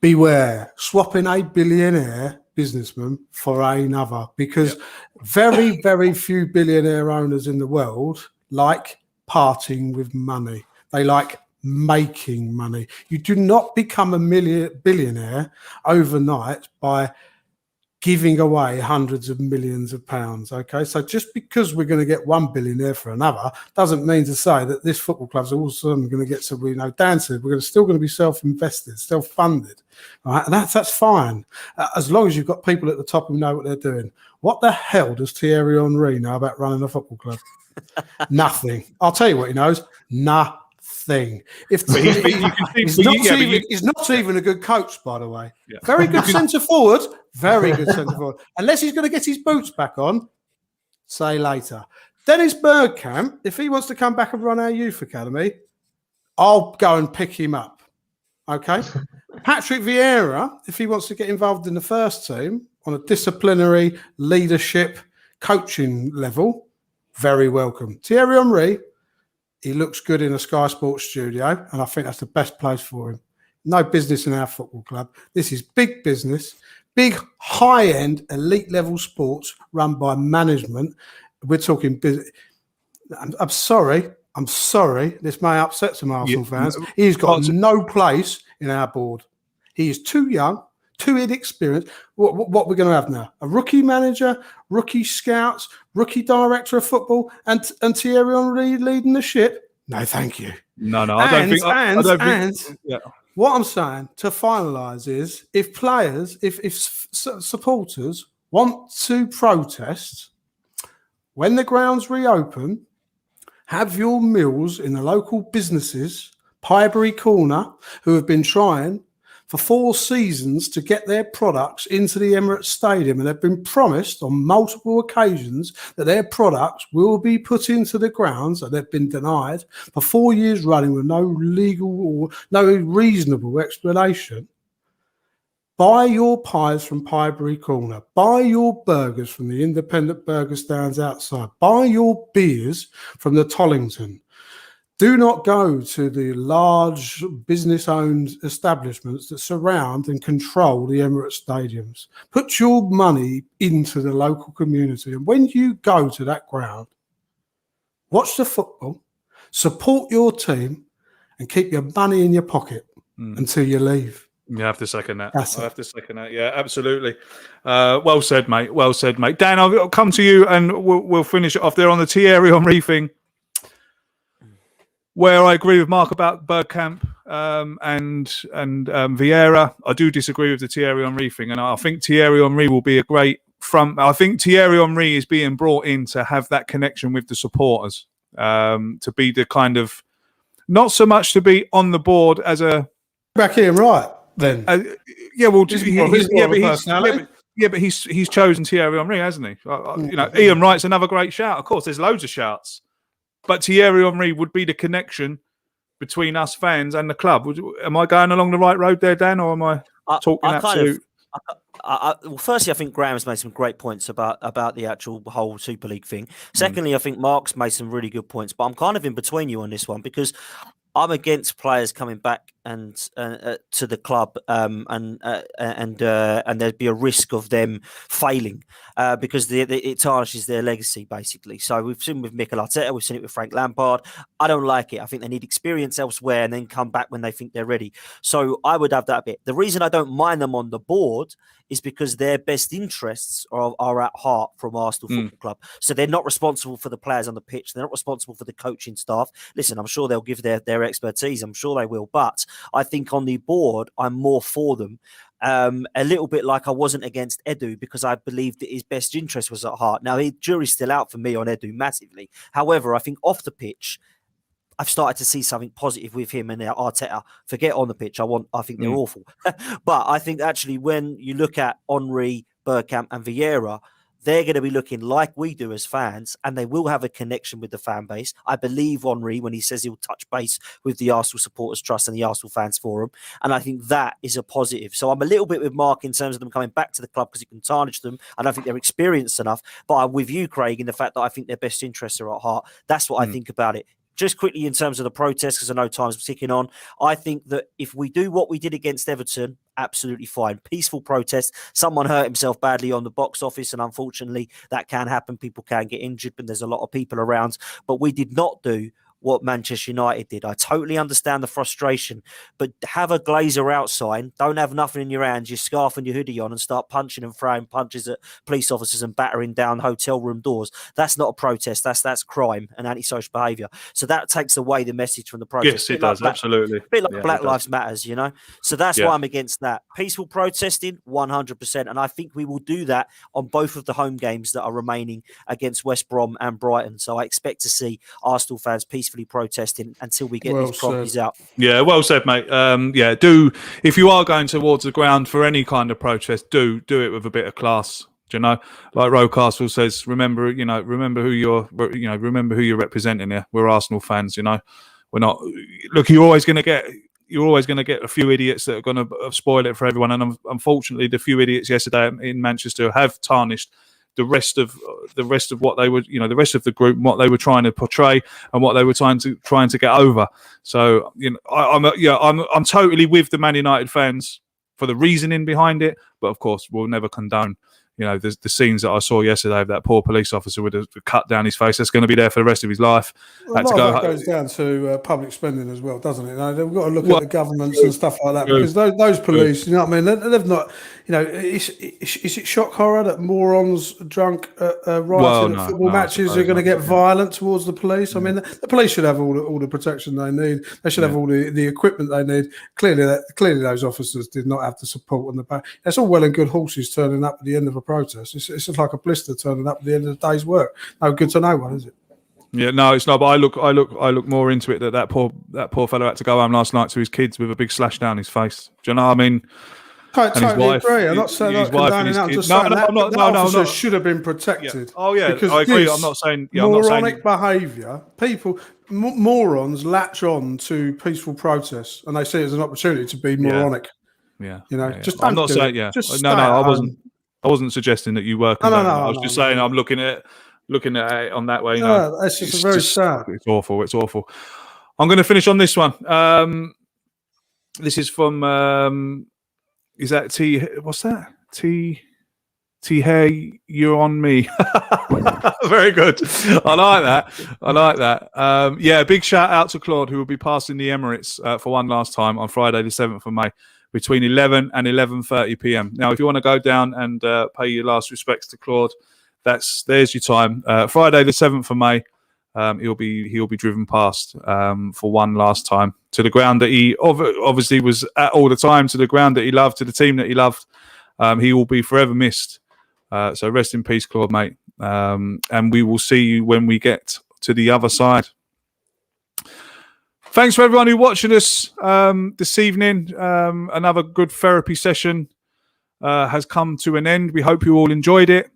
Beware swapping a billionaire businessman for another, because very, very few billionaire owners in the world like parting with money. They like making money. You do not become a billionaire overnight by giving away hundreds of millions of pounds. Okay, so just because we're going to get one billionaire for another doesn't mean to say that this football club's all of a sudden going to get some, Dan said, we're still going to be self-invested, self-funded. All right, and that's fine, as long as you've got people at the top who know what they're doing. What the hell does Thierry Henry know about running a football club? Nothing. I'll tell you what he knows. Nothing. He's not even a good coach, by the way. Yeah. Very good centre forward. Very good centre forward. Unless he's going to get his boots back on, say later. Dennis Bergkamp, if he wants to come back and run our youth academy, I'll go and pick him up. Okay. Patrick Vieira, if he wants to get involved in the first team, on a disciplinary leadership coaching level, very welcome. Thierry Henry, he looks good in a Sky Sports studio, and I think that's the best place for him. No business in our football club. This is big business, big high-end elite level sports run by management. We're talking business. I'm sorry. This may upset some Arsenal fans. He's got no place in our board. He is too young, too inexperienced. What we're going to have now? A rookie manager, rookie scouts, rookie director of football, and Thierry Henry leading the ship? No, thank you.
No, I don't think. I don't think. Yeah.
What I'm saying to finalise is, if players, if supporters want to protest when the grounds reopen, have your meals in the local businesses, Pinebury Corner, who have been trying for 4 seasons to get their products into the Emirates Stadium, and they've been promised on multiple occasions that their products will be put into the grounds, and they've been denied for 4 years running with no legal or no reasonable explanation. Buy your pies from Pinebury Corner. Buy your burgers from the independent burger stands outside. Buy your beers from the Tollington. Do not go to the large business-owned establishments that surround and control the Emirates stadiums. Put your money into the local community. And when you go to that ground, watch the football, support your team, and keep your money in your pocket until you leave.
You have to second that. I have to second that. Yeah, absolutely. Well said, mate. Well said, mate. Dan, I'll come to you and we'll finish it off there on the Thierry Henry thing, where I agree with Mark about Bergkamp and Vieira. I do disagree with the Thierry Henry thing, and I think Thierry Henry will be a great front. I think Thierry Henry is being brought in to have that connection with the supporters, to be the kind of, not so much to be on the board as a
back here, right? Then,
but he's chosen Thierry Henry, hasn't he? Ian Wright's another great shout. Of course, there's loads of shouts, but Thierry Henry would be the connection between us fans and the club. Am I going along the right road there, Dan, or am I talking absolute?
Well, firstly, I think Graham's made some great points about the actual whole Super League thing. Secondly, I think Mark's made some really good points, but I'm kind of in between you on this one, because I'm against players coming back and to the club, and there'd be a risk of them failing because it tarnishes their legacy, basically. So we've seen with Mikel Arteta, we've seen it with Frank Lampard. I don't like it. I think they need experience elsewhere and then come back when they think they're ready. So I would have that bit. The reason I don't mind them on the board is because their best interests are at heart from Arsenal Football Club. So they're not responsible for the players on the pitch. They're not responsible for the coaching staff. Listen, I'm sure they'll give their expertise. I'm sure they will. But I think on the board, I'm more for them. A little bit like I wasn't against Edu, because I believed that his best interest was at heart. Now, the jury's still out for me on Edu massively. However, I think off the pitch, I've started to see something positive with him and Arteta. Forget on the pitch. I think they're awful. But I think actually when you look at Henry, Bergkamp and Vieira, they're going to be looking like we do as fans, and they will have a connection with the fan base. I believe Henry when he says he'll touch base with the Arsenal Supporters Trust and the Arsenal Fans Forum, and I think that is a positive. So I'm a little bit with Mark in terms of them coming back to the club because it can tarnish them. I don't think they're experienced enough, but I'm with you, Craig, in the fact that I think their best interests are at heart. That's what I think about it. Just quickly in terms of the protests, because I know time's ticking on, I think that if we do what we did against Everton, absolutely fine. Peaceful protest. Someone hurt himself badly on the box office, and unfortunately that can happen. People can get injured, but there's a lot of people around. But we did not do what Manchester United did. I totally understand the frustration, but have a Glazer out sign. Don't have nothing in your hands, your scarf and your hoodie on, and start punching and throwing punches at police officers and battering down hotel room doors. That's not a protest. That's crime and antisocial behaviour. So that takes away the message from the protest.
Yes, it does, absolutely.
A bit like Black Lives Matters, you know? So that's why I'm against that. Peaceful protesting, 100%. And I think we will do that on both of the home games that are remaining against West Brom and Brighton. So I expect to see Arsenal fans peacefully protesting until we get these properties out.
Yeah, well said, mate. Do, if you are going towards the ground for any kind of protest, do it with a bit of class. Do you know, like Rocastle says, remember who you're representing here. We're Arsenal fans, you know. We're not. Look, you're always going to get you're always going to get a few idiots that are going to spoil it for everyone. And unfortunately, the few idiots yesterday in Manchester have tarnished the rest of what they were, the rest of the group, and what they were trying to portray and what they were trying to get over. So, I'm totally with the Man United fans for the reasoning behind it, but of course, we'll never condone. The scenes that I saw yesterday of that poor police officer with a cut down his face. That's going to be there for the rest of his life.
Well, that goes down to public spending as well, doesn't it? We've got to look at the governments and stuff like that, because those police, you know what I mean? They've not, is it shock horror that morons drunk rioting at football matches are going to get violent towards the police? I mean, the police should have all the protection they need. They should have all the equipment they need. Clearly, those officers did not have the support on the back. It's all well and good horses turning up at the end of a protest. It's just like a blister turning up at the end of the day's work. No good to no one, is it?
Yeah, no, it's not. But I look more into it that poor fellow had to go home last night to his kids with a big slash down his face. Do you know what I mean?
Totally agree. I'm not saying I'm condoning that. I'm just saying that officer should have been protected.
Yeah. Oh yeah,
because
I agree. I'm not saying
moronic behaviour. People, morons latch on to peaceful protests, and they see it as an opportunity to be moronic.
Yeah,
just
I'm not saying I wasn't suggesting that you were. I was just saying I'm looking at it on that way.
That's just very sad.
It's awful. I'm going to finish on this one. This is from. Is that T? What's that? T. Hey, you're on me. Very good. I like that. Big shout out to Claude, who will be passing the Emirates for one last time on Friday, the 7th of May. Between 11 and 11:30 p.m. Now, if you want to go down and pay your last respects to Claude, there's your time. Friday, the 7th of May, he'll be driven past for one last time to the ground that he obviously was at all the time, to the ground that he loved, to the team that he loved. He will be forever missed. So rest in peace, Claude, mate. And we will see you when we get to the other side. Thanks for everyone who watching us this evening. Another good therapy session has come to an end. We hope you all enjoyed it.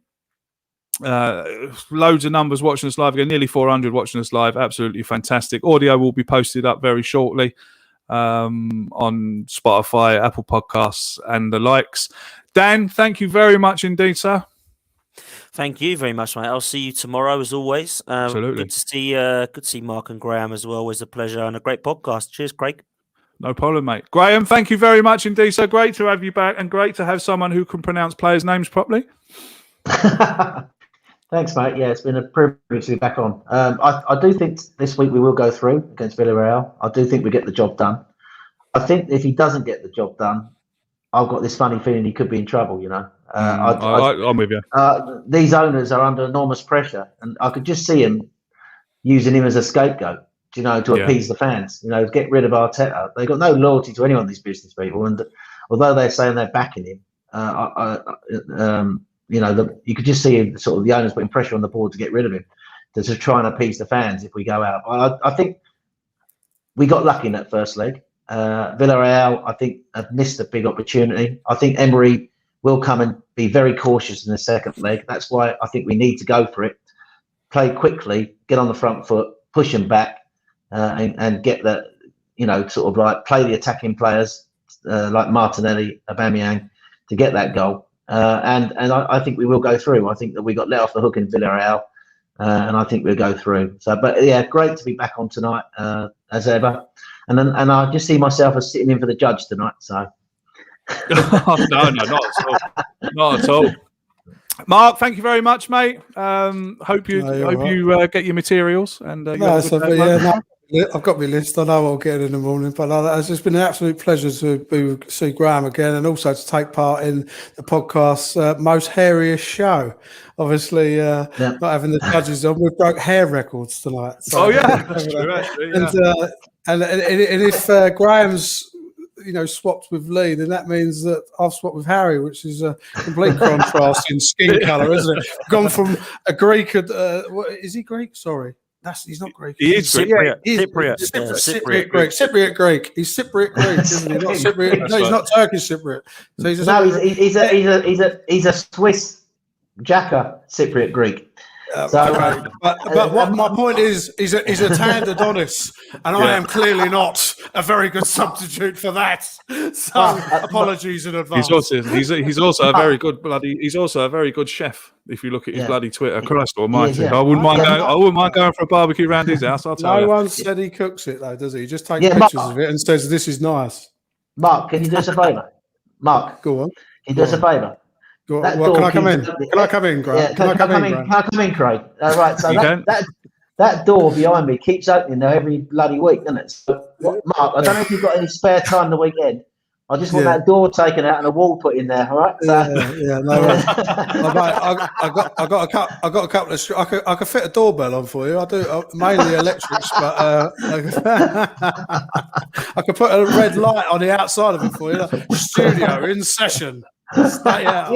Loads of numbers watching us live again, nearly 400 watching us live. Absolutely fantastic. Audio will be posted up very shortly on Spotify, Apple Podcasts, and the likes. Dan, thank you very much indeed, sir.
Thank you very much, mate. I'll see you tomorrow, as always.
Absolutely.
Good to see Mark and Graham as well. Always a pleasure and a great podcast. Cheers, Craig.
No problem, mate. Graham, thank you very much indeed. So great to have you back, and great to have someone who can pronounce players' names properly.
Thanks, mate. Yeah, it's been a privilege to be back on. I do think this week we will go through against Villarreal. I do think we get the job done. I think if he doesn't get the job done, I've got this funny feeling he could be in trouble, I'm with you. These owners are under enormous pressure, and I could just see him using him as a scapegoat, to appease the fans, get rid of Arteta. They've got no loyalty to anyone, these business people. And although they're saying they're backing him, you could just see him, sort of the owners putting pressure on the board to get rid of him, to try and appease the fans if we go out. I think we got lucky in that first leg. Villarreal, I think, have missed a big opportunity. I think Emery will come and be very cautious in the second leg. That's why I think we need to go for it. Play quickly, get on the front foot, push them back, and get the, sort of like play the attacking players like Martinelli, Aubameyang, to get that goal. And I think we will go through. I think that we got let off the hook in Villarreal, and I think we'll go through. So, but yeah, great to be back on tonight as ever. And I just see myself as sitting in for the judge tonight. So.
No, not at all. Mark, thank you very much, mate. Hope you get your materials and
I've got my list. I know I'll get it in the morning, but it's just been an absolute pleasure to see Graham again, and also to take part in the podcast's most hairiest show. Obviously, not having the judges on, we broke hair records tonight. So,
that's true, actually, yeah.
And if Graham's swapped with Lee, then that means that I've swapped with Harry, which is a complete contrast in skin colour, isn't it? Gone from a Greek. What is he Greek? Sorry. He's not Greek.
He is Cypriot.
Cypriot Greek. Cypriot Greek. He's Cypriot Greek, isn't he? Not Cypriot. No, he's not Turkish Cypriot. So he's a
Swiss Jacker Cypriot Greek.
Okay. But what my point is, he's a tanned Adonis, and I am clearly not a very good substitute for that. So apologies in advance.
He's also a very good chef. If you look at his bloody Twitter, Christ Almighty, I wouldn't mind going for a barbecue around his house. I'll tell you.
No one said he cooks it though, does he? He just takes pictures of it and says this is nice.
Mark, can you do us a favour? Mark,
go on.
Can you do us a favour?
Can I come in? Can I come in, Grant?
Yeah, can I come in, Craig? Right, so that door behind me keeps opening now every bloody week, doesn't it? So, Mark, I don't know if you've got any spare time the weekend. I just want that door taken out and a wall put in there. All right. So,
I got a couple of. I could fit a doorbell on for you. I do mainly electrics, but I could put a red light on the outside of it for you. Studio in session. Stay out.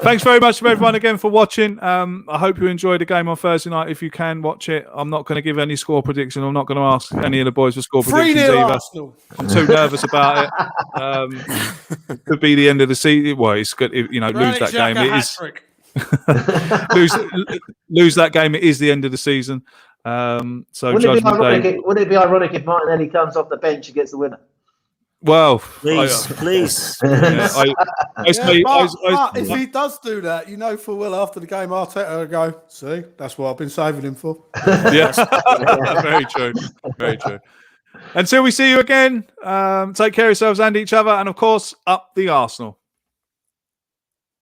Thanks very much to everyone again for watching. I hope you enjoyed the game on Thursday night. If you can watch it, I'm not going to give any score prediction. I'm not going to ask any of the boys for score predictions either. Arsenal. I'm too nervous about it. Could be the end of the season. Well, it's good. Lose that game. It is lose that game. It is the end of the season. So
wouldn't it be ironic if Martinelli comes off the bench and gets the winner?
Well,
please.
If he does do that, you know full well after the game, Arteta will go, see, that's what I've been saving him for.
Yeah, very true. Very true. Until we see you again, take care of yourselves and each other, and of course, up the Arsenal.